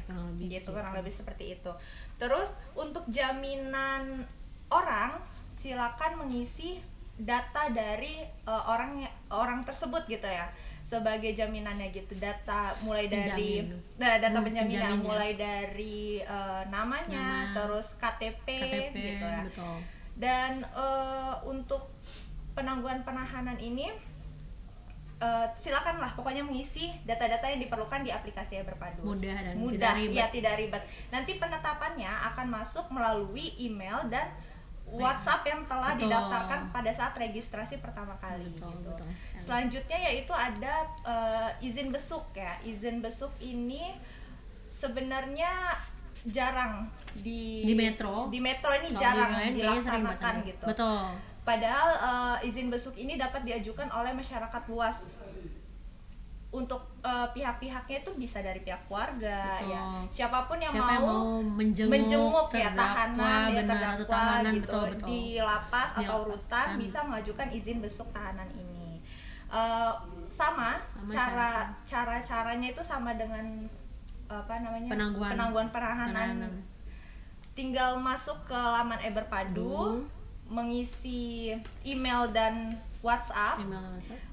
Kurang lebih seperti itu. Terus untuk jaminan orang, silakan mengisi data dari orang tersebut gitu ya, sebagai jaminannya gitu. Data mulai dari data penjaminan mulai dari namanya, terus KTP gitu ya. Betul. Dan untuk penangguhan penahanan ini silakanlah pokoknya mengisi data-data yang diperlukan di aplikasi Berpadu. Mudah dan tidak ribet. Nanti penetapannya akan masuk melalui email dan WhatsApp yang telah didaftarkan pada saat registrasi pertama kali. Betul. Selanjutnya yaitu ada izin besuk ya. Izin besuk ini sebenarnya jarang di metro ini jarang dilaksanakan gitu. Betul. Padahal izin besuk ini dapat diajukan oleh masyarakat luas. Untuk pihak-pihaknya itu bisa dari pihak keluarga. Betul. Ya, siapapun yang Siapa mau menjenguk ya tahanan terdakwa gitu betul. Di lapas atau rutan bisa mengajukan izin besuk tahanan ini. Sama caranya itu sama dengan penangguhan penahanan. Tinggal masuk ke laman Berpadu, mengisi email dan WhatsApp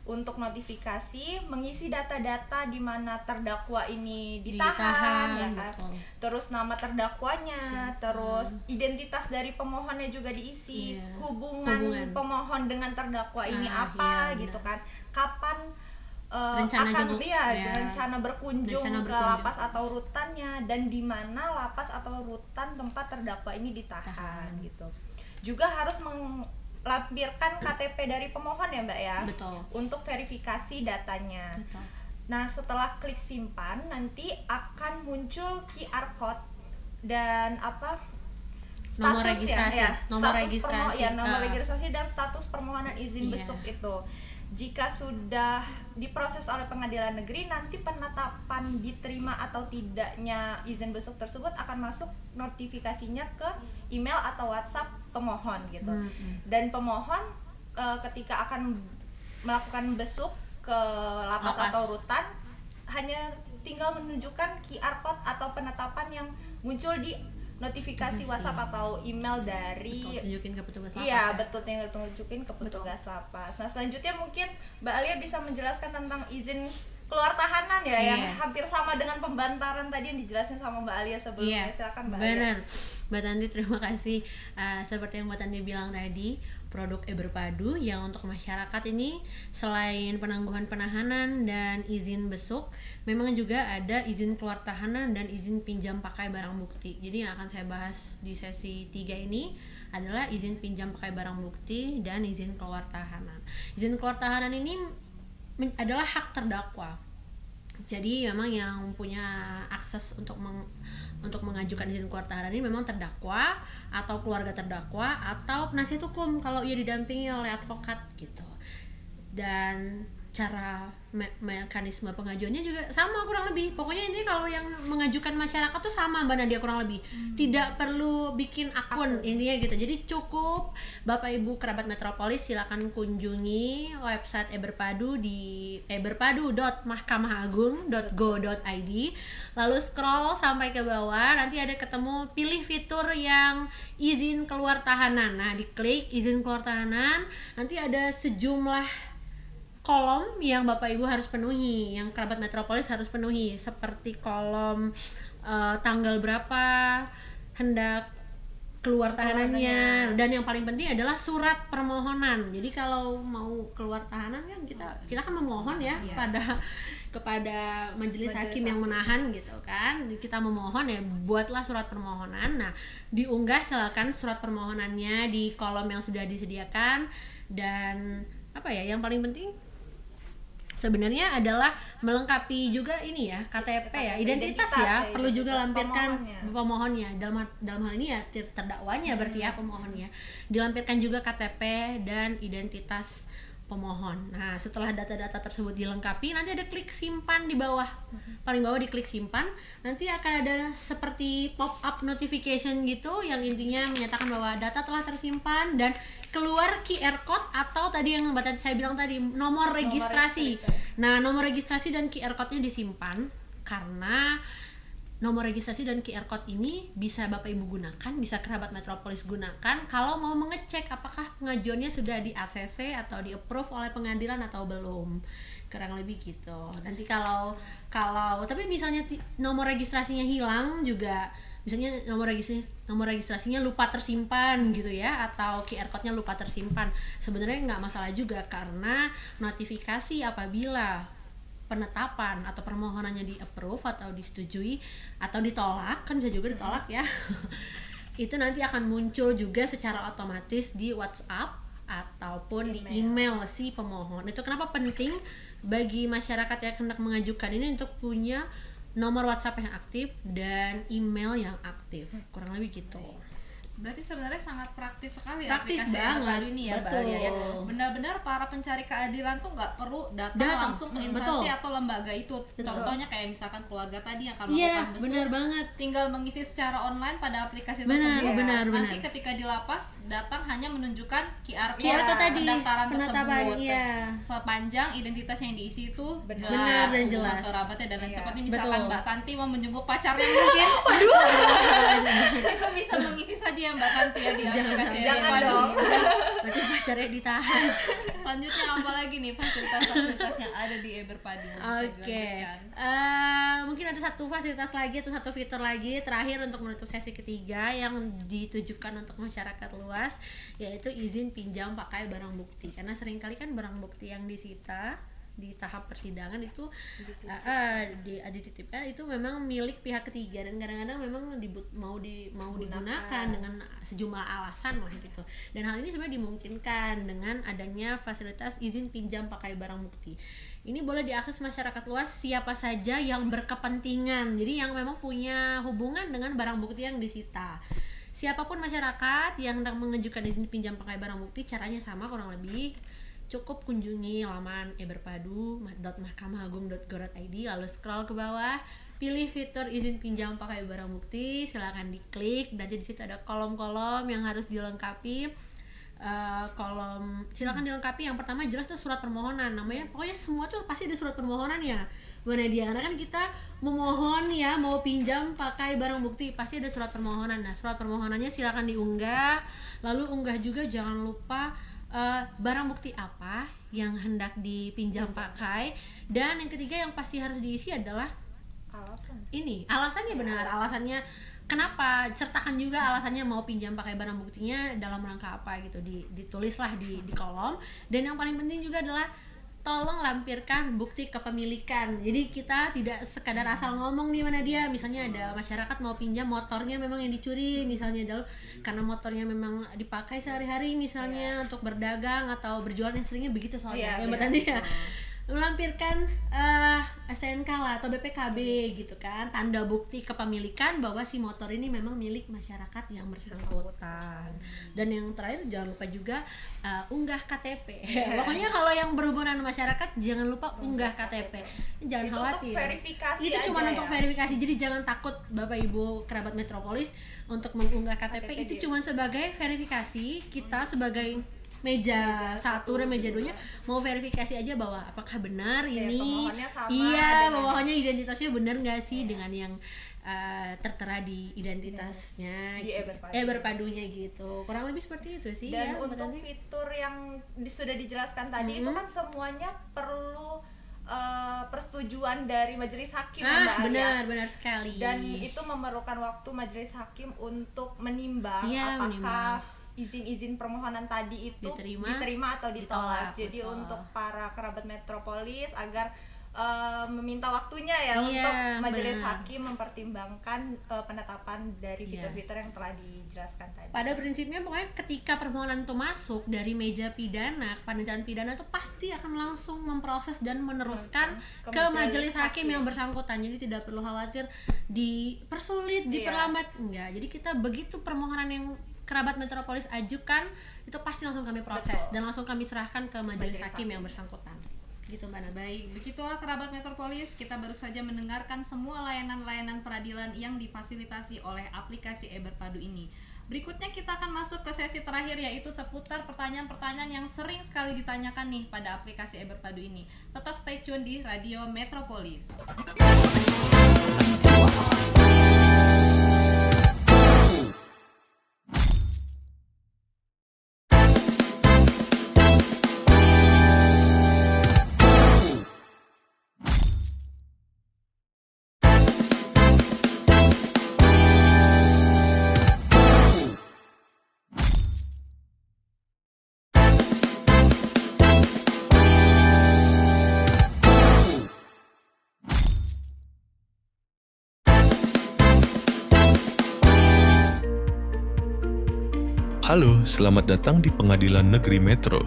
untuk notifikasi, mengisi data-data di mana terdakwa ini ditahan ya kan. Terus nama terdakwanya, terus identitas dari pemohonnya juga diisi, hubungan pemohon dengan terdakwa ini apa gitu kan. Kapan rencana berkunjung ke lapas atau rutannya, dan di mana lapas atau rutan tempat terdakwa ini ditahan gitu. Juga harus melampirkan KTP dari pemohon ya Mbak ya. Betul. Untuk verifikasi datanya. Betul. Nah, setelah klik simpan nanti akan muncul QR code dan nomor registrasi dan status permohonan izin besuk itu. Jika sudah diproses oleh pengadilan negeri, nanti penetapan diterima atau tidaknya izin besuk tersebut akan masuk notifikasinya ke email atau WhatsApp pemohon gitu. Dan pemohon ketika akan melakukan besuk ke lapas atau rutan, hanya tinggal menunjukkan QR code atau penetapan yang muncul di notifikasi WhatsApp atau email dari tunjukin ke petugas lapas. Iya, betul, tinggal tunjukin ke petugas lapas. Nah, selanjutnya mungkin Mbak Alia bisa menjelaskan tentang izin keluar tahanan ya, yang hampir sama dengan pembantaran tadi yang dijelasin sama Mbak Alia sebelumnya. Silakan Mbak Alia. Benar. Mbak Tanti, terima kasih. Seperti yang Mbak Tanti bilang tadi, produk Berpadu yang untuk masyarakat ini selain penangguhan penahanan dan izin besuk, memang juga ada izin keluar tahanan dan izin pinjam pakai barang bukti. Jadi yang akan saya bahas di sesi 3 ini adalah izin pinjam pakai barang bukti dan izin keluar tahanan. Izin keluar tahanan ini adalah hak terdakwa. Jadi memang yang punya akses untuk mengajukan izin keluar tahanan ini memang terdakwa atau keluarga terdakwa atau penasihat hukum kalau ia didampingi oleh advokat gitu. Dan cara mekanisme pengajuannya juga sama kurang lebih. Pokoknya intinya kalau yang mengajukan masyarakat tuh sama Mbak Nadia kurang lebih. Tidak perlu bikin akun intinya gitu. Jadi cukup Bapak Ibu kerabat Metropolis silakan kunjungi website eBerpadu di eberpadu.mahkamahAgung.go.id. Lalu scroll sampai ke bawah, nanti ada ketemu pilih fitur yang izin keluar tahanan. Nah, diklik izin keluar tahanan, nanti ada sejumlah kolom yang Bapak Ibu harus penuhi, yang kerabat Metropolis harus penuhi, seperti kolom tanggal berapa hendak keluar tahanannya, dan yang paling penting adalah surat permohonan. Jadi kalau mau keluar tahanan kan kita kan memohon ya kepada majelis hakim yang menahan gitu kan, kita memohon ya buatlah surat permohonan. Nah, diunggah silakan surat permohonannya di kolom yang sudah disediakan. Dan yang paling penting sebenarnya adalah melengkapi juga ini ya, KTP ya, identitas ya, perlu juga lampirkan pemohonnya. Dalam hal ini ya terdakwanya berarti ya pemohonnya. Dilampirkan juga KTP dan identitas pemohon. Nah, setelah data-data tersebut dilengkapi, nanti ada klik simpan di bawah. Paling bawah diklik simpan, nanti akan ada seperti pop-up notification gitu yang intinya menyatakan bahwa data telah tersimpan dan keluar QR code atau tadi yang saya bilang tadi nomor registrasi. Nah, nomor registrasi dan QR code-nya disimpan karena nomor registrasi dan QR code ini bisa Bapak Ibu gunakan, bisa kerabat Metropolis gunakan kalau mau mengecek apakah pengajuannya sudah di ACC atau di approve oleh pengadilan atau belum. Kurang lebih gitu. Nanti kalau tapi misalnya nomor registrasinya hilang juga, misalnya nomor registrasinya lupa tersimpan gitu ya, atau QR code-nya lupa tersimpan, sebenarnya nggak masalah juga karena notifikasi apabila penetapan atau permohonannya di approve atau disetujui atau ditolak, kan bisa juga ditolak ya itu nanti akan muncul juga secara otomatis di WhatsApp ataupun di email si pemohon. Itu kenapa penting bagi masyarakat yang hendak mengajukan ini untuk punya nomor WhatsApp yang aktif dan email yang aktif, kurang lebih gitu. Berarti sebenarnya sangat praktis sekali praktis aplikasi banget, eBerpadu ini ya Mbak Alia ya. betul. Benar-benar para pencari keadilan tuh nggak perlu datang langsung ke instansi atau lembaga itu. Contohnya kayak misalkan keluarga tadi yang akan melakukan besuk, benar banget. tinggal mengisi secara online pada aplikasi Benar, tersebut. benar. Nanti ketika di lapas datang hanya menunjukkan QR QR code tadi, pendaftaran penetapan, tersebut. iya. Sepanjang identitas yang diisi itu Benar dan hubungan jelas. kerabatnya dan lain Iya. seperti misalkan Betul. Mbak Tanti mau menjenguk pacarnya mungkin. Itu bisa mengisi saja ya Mbak Tanti ya di aplikasi jangan eBerpadu. dong. Berarti pacarnya ditahan. Selanjutnya apa lagi nih fasilitas-fasilitas yang ada di eBerpadu? Oke, mungkin ada satu fasilitas lagi atau satu fitur lagi terakhir untuk menutup sesi ketiga yang ditujukan untuk masyarakat luas, yaitu izin pinjam pakai barang bukti. Karena seringkali kan barang bukti yang disita di tahap persidangan itu dititipkan itu memang milik pihak ketiga dan kadang-kadang memang mau digunakan dengan sejumlah alasan lah gitu. Dan hal ini sebenarnya dimungkinkan dengan adanya fasilitas izin pinjam pakai barang bukti. Ini boleh diakses masyarakat luas siapa saja yang berkepentingan. Jadi yang memang punya hubungan dengan barang bukti yang disita. Siapapun masyarakat yang hendak mengajukan izin pinjam pakai barang bukti, caranya sama kurang lebih. Cukup kunjungi laman eberpadu.mahkamahAgung.go.id, lalu scroll ke bawah, pilih fitur izin pinjam pakai barang bukti, silakan diklik. Dan di situ ada kolom-kolom yang harus dilengkapi. Silakan dilengkapi. Yang pertama jelas tuh surat permohonan, namanya pokoknya semua tuh pasti ada surat permohonan ya mana dia, karena kan kita memohon ya mau pinjam pakai barang bukti pasti ada surat permohonan. Nah, surat permohonannya silakan diunggah, lalu unggah juga jangan lupa barang bukti apa yang hendak dipinjam pakai, dan yang ketiga yang pasti harus diisi adalah alasannya benar, alasannya kenapa, sertakan juga alasannya mau pinjam pakai barang buktinya dalam rangka apa gitu, ditulislah di kolom. Dan yang paling penting juga adalah tolong lampirkan bukti kepemilikan. Jadi kita tidak sekadar asal ngomong di mana dia, misalnya ada masyarakat mau pinjam motornya memang yang dicuri misalnya, karena motornya memang dipakai sehari-hari misalnya untuk berdagang atau berjualan, yang seringnya begitu soalnya ya Mbak Tanti ya. melampirkan STNK lah atau BPKB gitu kan, tanda bukti kepemilikan bahwa si motor ini memang milik masyarakat yang bersangkutan. Dan yang terakhir jangan lupa juga unggah KTP. Pokoknya kalau yang berhubungan dengan masyarakat jangan lupa unggah KTP. Jangan Itu khawatir. untuk verifikasi Itu cuma aja untuk ya? verifikasi. Jadi jangan takut Bapak Ibu kerabat Metropolis untuk mengunggah KTP. Itu cuma sebagai verifikasi. Kita sebagai meja 1 dan meja 2-nya mau verifikasi aja bahwa apakah benar ini pemohonnya sama iya dengan- pemohonnya identitasnya benar nggak sih dengan yang tertera di identitasnya Di gitu. e-berpadu. Berpadunya gitu, kurang lebih seperti itu sih. Dan ya, untuk Mbak Tanti. fitur yang sudah dijelaskan tadi itu kan semuanya perlu persetujuan dari majelis hakim ya, Mbak Alia. benar sekali. Dan itu memerlukan waktu majelis hakim untuk menimbang Iya, apakah menimbang. izin-izin permohonan tadi itu Diterima, atau ditolak. ditolak, Jadi betul. untuk para kerabat Metropolis agar meminta waktunya ya Iya, untuk majelis benar. hakim mempertimbangkan penetapan dari Iya. fitur-fitur yang telah dijelaskan tadi. Pada prinsipnya pokoknya ketika permohonan itu masuk dari meja pidana kepada jalan pidana itu pasti akan langsung memproses dan meneruskan Ke ke majelis majelis hakim hakim. yang bersangkutan. Jadi tidak perlu khawatir dipersulit, Iya. diperlambat, enggak. Jadi kita begitu permohonan yang kerabat Metropolis ajukan itu pasti langsung kami proses dan langsung kami serahkan ke majelis Majelis hakim hakim. yang bersangkutan. Gitu Mbak Nada. Baik, begitulah kerabat Metropolis, kita baru saja mendengarkan semua layanan-layanan peradilan yang difasilitasi oleh aplikasi e-berpadu ini. Berikutnya kita akan masuk ke sesi terakhir, yaitu seputar pertanyaan-pertanyaan yang sering sekali ditanyakan nih pada aplikasi e-berpadu ini. Tetap stay tune di Radio Metropolis. Halo, selamat datang di Pengadilan Negeri Metro.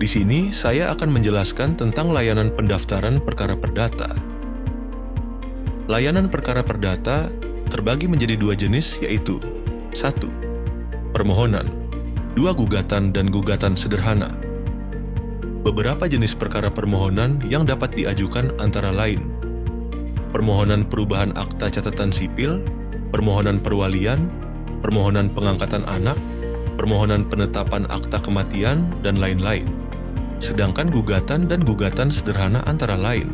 Di sini saya akan menjelaskan tentang layanan pendaftaran perkara perdata. Layanan perkara perdata terbagi menjadi dua jenis, yaitu 1. Permohonan, 2. Gugatan dan gugatan sederhana. Beberapa jenis perkara permohonan yang dapat diajukan antara lain: permohonan perubahan akta catatan sipil, permohonan perwalian, permohonan pengangkatan anak, permohonan penetapan akta kematian, dan lain-lain. Sedangkan gugatan dan gugatan sederhana antara lain: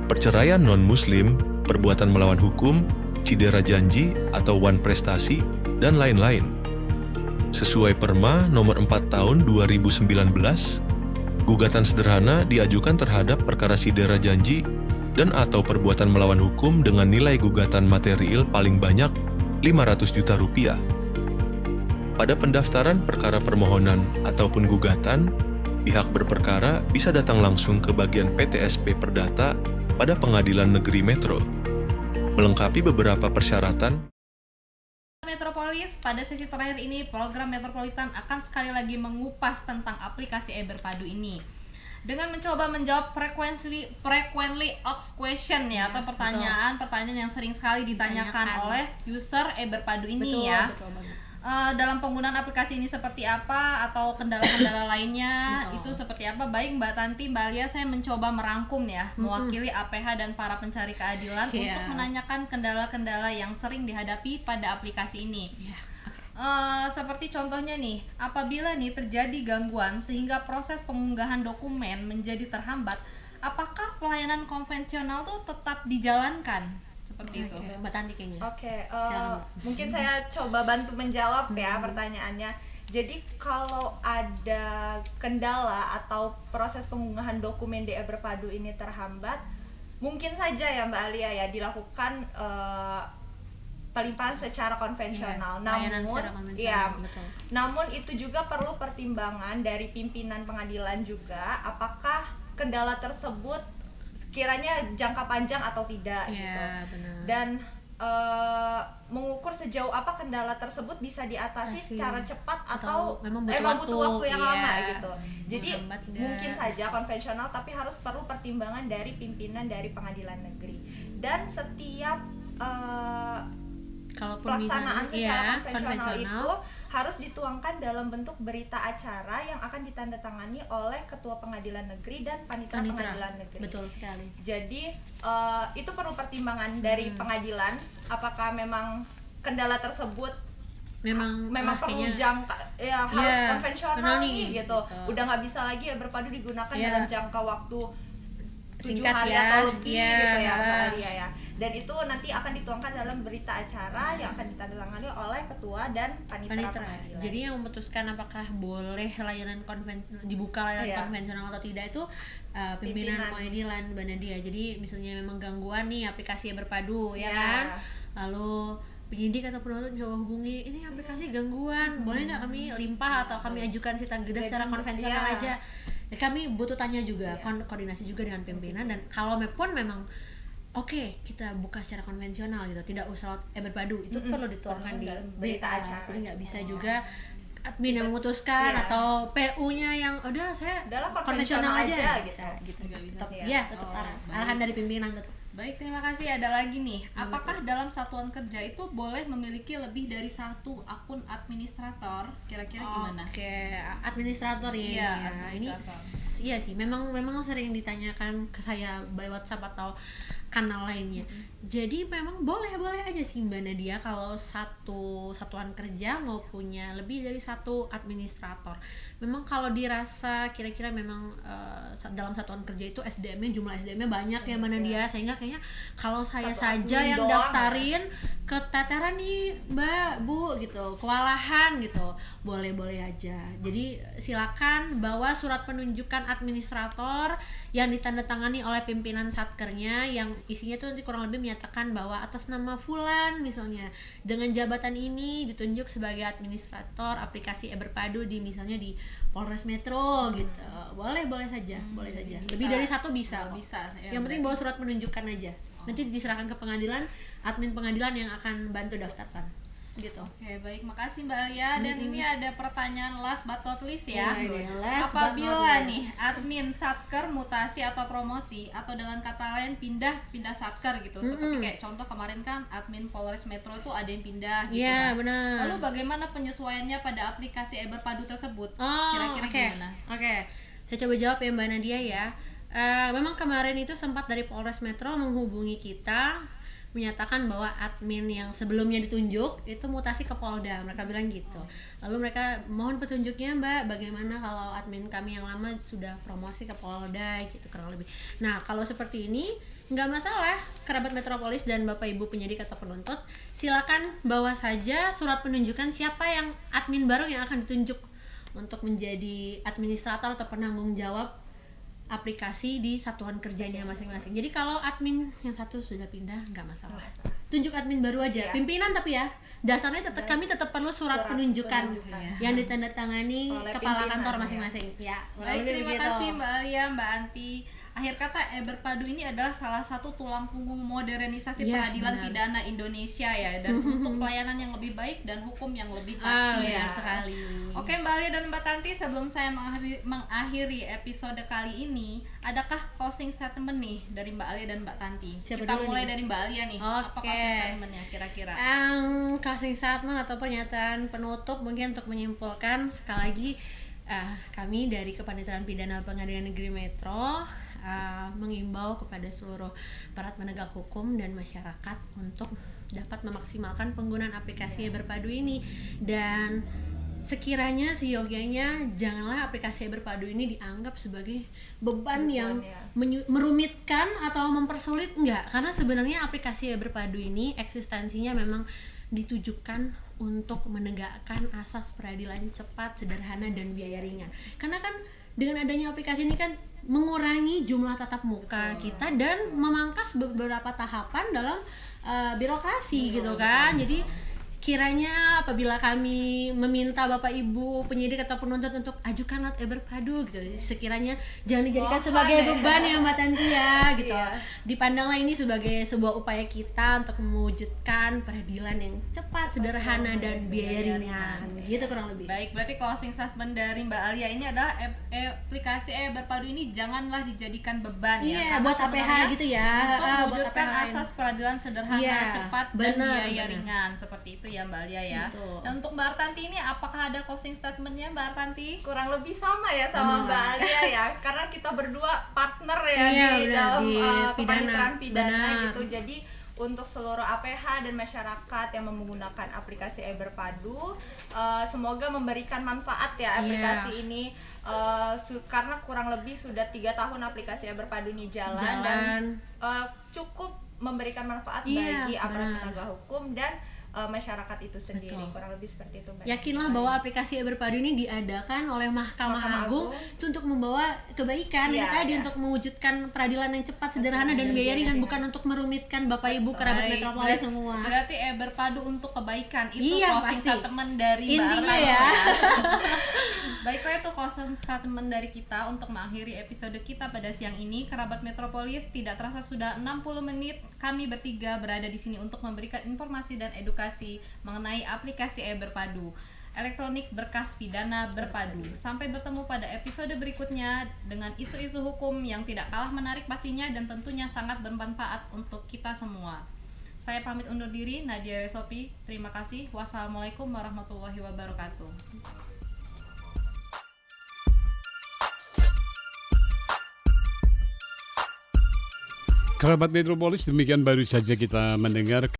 perceraian non-muslim, perbuatan melawan hukum, cidera janji atau wan prestasi, dan lain-lain. Sesuai Perma nomor 4 tahun 2019, gugatan sederhana diajukan terhadap perkara cidera janji dan atau perbuatan melawan hukum dengan nilai gugatan material paling banyak 500 juta rupiah. Pada pendaftaran perkara permohonan ataupun gugatan, pihak berperkara bisa datang langsung ke bagian PTSP Perdata pada Pengadilan Negeri Metro. Melengkapi beberapa persyaratan, Metropolis, pada sesi terakhir ini program Metropolitan akan sekali lagi mengupas tentang aplikasi e-berpadu ini dengan mencoba menjawab frequently asked question ya, atau pertanyaan-pertanyaan yang sering sekali ditanyakan oleh user e-berpadu ini ya. Betul banget. Dalam penggunaan aplikasi ini seperti apa, atau kendala-kendala lainnya Betul. itu seperti apa. Baik Mbak Tanti, Mbak Alia, saya mencoba merangkum ya, mewakili APH dan para pencari keadilan Iya. untuk menanyakan kendala-kendala yang sering dihadapi pada aplikasi ini. Iya. Seperti contohnya nih, apabila nih terjadi gangguan sehingga proses pengunggahan dokumen menjadi terhambat, apakah pelayanan konvensional tuh tetap dijalankan? Seperti itu. Oke, Mbak Tanti kayaknya. Oke, Silakan, Mbak. mungkin saya coba bantu menjawab ya pertanyaannya. Jadi kalau ada kendala atau proses pengunggahan dokumen di e-berpadu ini terhambat, mungkin saja ya Mbak Alia ya dilakukan pelimpahan secara konvensional. Iya, layanan Namun, secara konvensional, ya, betul. namun itu juga perlu pertimbangan dari pimpinan pengadilan juga, apakah kendala tersebut sekiranya jangka panjang atau tidak gitu. Iya, benar. Dan mengukur sejauh apa kendala tersebut bisa diatasi secara cepat atau memang butuh waktu yang lama gitu. Jadi Lambat nggak? mungkin saja konvensional, tapi harus perlu pertimbangan dari pimpinan dari pengadilan negeri. Dan setiap Kalaupun pelaksanaan secara konvensional konvensional itu harus dituangkan dalam bentuk berita acara yang akan ditandatangani oleh ketua pengadilan negeri dan panitera pengadilan negeri. Betul sekali. Jadi itu perlu pertimbangan dari pengadilan, apakah memang kendala tersebut memang perlu jangka harus konvensional nih gitu. Udah nggak bisa lagi ya berpadu digunakan dalam jangka waktu 7 hari atau lebih gitu ya Mbak Alia ya. Dan itu nanti akan dituangkan dalam berita acara yang akan ditandatangani oleh ketua dan panitera pengadilan. Jadi yang memutuskan apakah boleh layanan dibuka layanan konvensional atau tidak itu pimpinan pengadilan Mbak Nadia. Jadi misalnya memang gangguan nih aplikasi berpadu ya kan. Lalu penyidik atau penuntut coba hubungi, ini aplikasi gangguan, boleh nggak kami limpah atau kami ajukan sita geda secara konvensional aja. Kami butuh tanya juga, koordinasi juga dengan pimpinan, dan kalau pun memang oke, kita buka secara konvensional gitu, tidak usah berpadu, itu perlu dituangkan di berita acara. Jadi nggak bisa juga admin yang memutuskan atau PU-nya yang udah saya konvensional aja gitu. Nggak bisa. Tetap arahan dari pimpinan tetap. Baik, terima kasih. Ada lagi nih, apakah dalam satuan kerja itu boleh memiliki lebih dari satu akun administrator? Kira-kira gimana? Oke, administrator ya. Ini iya sih, memang sering ditanyakan ke saya by WhatsApp atau kanal lainnya. Jadi memang boleh aja sih Mbak Nadia kalau satu satuan kerja mau punya lebih dari satu administrator. Memang kalau dirasa kira-kira memang dalam satuan kerja itu jumlah SDM-nya banyak ya Mbak Nadia, sehingga kayaknya kalau saya saja yang daftarin keteteran nih Mbak, Bu gitu, kewalahan gitu. Boleh aja. Jadi silakan bawa surat penunjukan administrator yang ditandatangani oleh pimpinan satkernya, yang isinya tuh nanti kurang lebih menyatakan bahwa atas nama Fulan misalnya dengan jabatan ini ditunjuk sebagai administrator aplikasi berpadu di misalnya di Polres Metro gitu. Boleh saja. Lebih dari satu bisa. Yang penting bawa surat penunjukan aja. Nanti diserahkan ke pengadilan, admin pengadilan yang akan bantu daftarkan. Gitu. Oke, baik, makasih Mbak Alia. Dan ini ada pertanyaan last but not least ya. Apabila Nih admin satker mutasi atau promosi, atau dengan kata lain pindah satker gitu, seperti kayak contoh kemarin kan admin Polres Metro itu ada yang pindah gitu. Iya, benar. Lalu bagaimana penyesuaiannya pada aplikasi berpadu tersebut? Kira-kira gimana? Oke. Saya coba jawab ya Mbak Nadia ya. Memang kemarin itu sempat dari Polres Metro menghubungi kita, menyatakan bahwa admin yang sebelumnya ditunjuk itu mutasi ke Polda. Mereka bilang gitu. Lalu mereka mohon petunjuknya Mbak, bagaimana kalau admin kami yang lama sudah promosi ke Polda gitu kurang lebih. Nah kalau seperti ini nggak masalah, kerabat Metropolis dan Bapak Ibu penyidik atau penuntut silakan bawa saja surat penunjukan siapa yang admin baru yang akan ditunjuk untuk menjadi administrator atau penanggung jawab aplikasi di satuan kerjanya masing-masing. Jadi kalau admin yang satu sudah pindah nggak masalah, tunjuk admin baru aja, pimpinan tapi ya dasarnya kami tetap perlu surat penunjukan yang ditandatangani oleh kepala kantor masing-masing. Ya, baik, terima kasih Mbak Alia, Mbak Anti. Akhir kata berpadu ini adalah salah satu tulang punggung modernisasi pengadilan pidana Indonesia ya, dan untuk pelayanan yang lebih baik dan hukum yang lebih pasti ya. Sekali. Oke Mbak Alia dan Mbak Tanti, sebelum saya mengakhiri episode kali ini, adakah closing statement nih dari Mbak Alia dan Mbak Tanti? Kita mulai dari Mbak Alia nih. Apa closing statementnya kira-kira? Closing statement atau pernyataan penutup mungkin untuk menyimpulkan sekali lagi, kami dari Kepanitiaan Pidana Pengadilan Negeri Metro mengimbau kepada seluruh aparat penegak hukum dan masyarakat untuk dapat memaksimalkan penggunaan aplikasi berpadu ini, dan sekiranya seyogyanya janganlah aplikasi berpadu ini dianggap sebagai beban yang merumitkan atau mempersulit, enggak, karena sebenarnya aplikasi berpadu ini eksistensinya memang ditujukan untuk menegakkan asas peradilan cepat, sederhana, dan biaya ringan. Karena kan dengan adanya aplikasi ini kan mengurangi jumlah tatap muka kita dan memangkas beberapa tahapan dalam birokrasi gitu kan. Jadi kiranya apabila kami meminta Bapak Ibu penyidik atau penuntut untuk ajukan alat berpadu gitu, sekiranya jangan dijadikan sebagai beban ya Mbak Tanti ya gitu. Iya. Dipandanglah ini sebagai sebuah upaya kita untuk mewujudkan peradilan yang cepat, sederhana dan biaya ringan. Gitu kurang lebih. Baik, berarti closing statement dari Mbak Alia ini adalah aplikasi berpadu ini janganlah dijadikan beban ya. Iya, Karena buat APH sebenarnya gitu ya. Untuk buat mewujudkan APH. asas peradilan sederhana, Iya, cepat benar, dan biaya benar. ringan seperti itu ya Mbak Alia ya. Betul. Dan untuk Mbak Artanti ini apakah ada closing statementnya Mbak Artanti? Kurang lebih sama ya sama Sama. Mbak Alia ya, karena kita berdua partner ya Iya, di benar, dalam di kepaniteraan pidana. pidana Benar. gitu. Jadi untuk seluruh APH dan masyarakat yang menggunakan aplikasi berpadu, semoga memberikan manfaat ya aplikasi ini, karena kurang lebih sudah 3 tahun aplikasi berpadu ini jalan. Dan cukup memberikan manfaat Iya, bagi aparat benar. penegak hukum dan masyarakat itu sendiri. Betul. Kurang lebih seperti itu Mbak. Yakinlah bahwa aplikasi berpadu ini diadakan oleh Mahkamah Mahkamah Agung Agung. itu untuk membawa kebaikan Iya, ya tadi, iya. untuk mewujudkan peradilan yang cepat, sederhana dan biaya ringan, bukan untuk merumitkan Bapak Ibu kerabat Baik, metropolis semua. Berarti berpadu untuk kebaikan itu Iya, closing pasti. statement dari Mbak Intinya Artanti. ya. Baiklah, itu closing statement dari kita untuk mengakhiri episode kita pada siang ini. Kerabat Metropolis, tidak terasa sudah 60 menit kami bertiga berada di sini untuk memberikan informasi dan edukasi mengenai aplikasi berpadu elektronik berkas pidana berpadu. Sampai bertemu pada episode berikutnya dengan isu-isu hukum yang tidak kalah menarik pastinya dan tentunya sangat bermanfaat untuk kita semua. Saya pamit undur diri, Nadia Resopi. Terima kasih. Wassalamualaikum warahmatullahi wabarakatuh. Kerabat Metropolis, demikian baru saja kita mendengar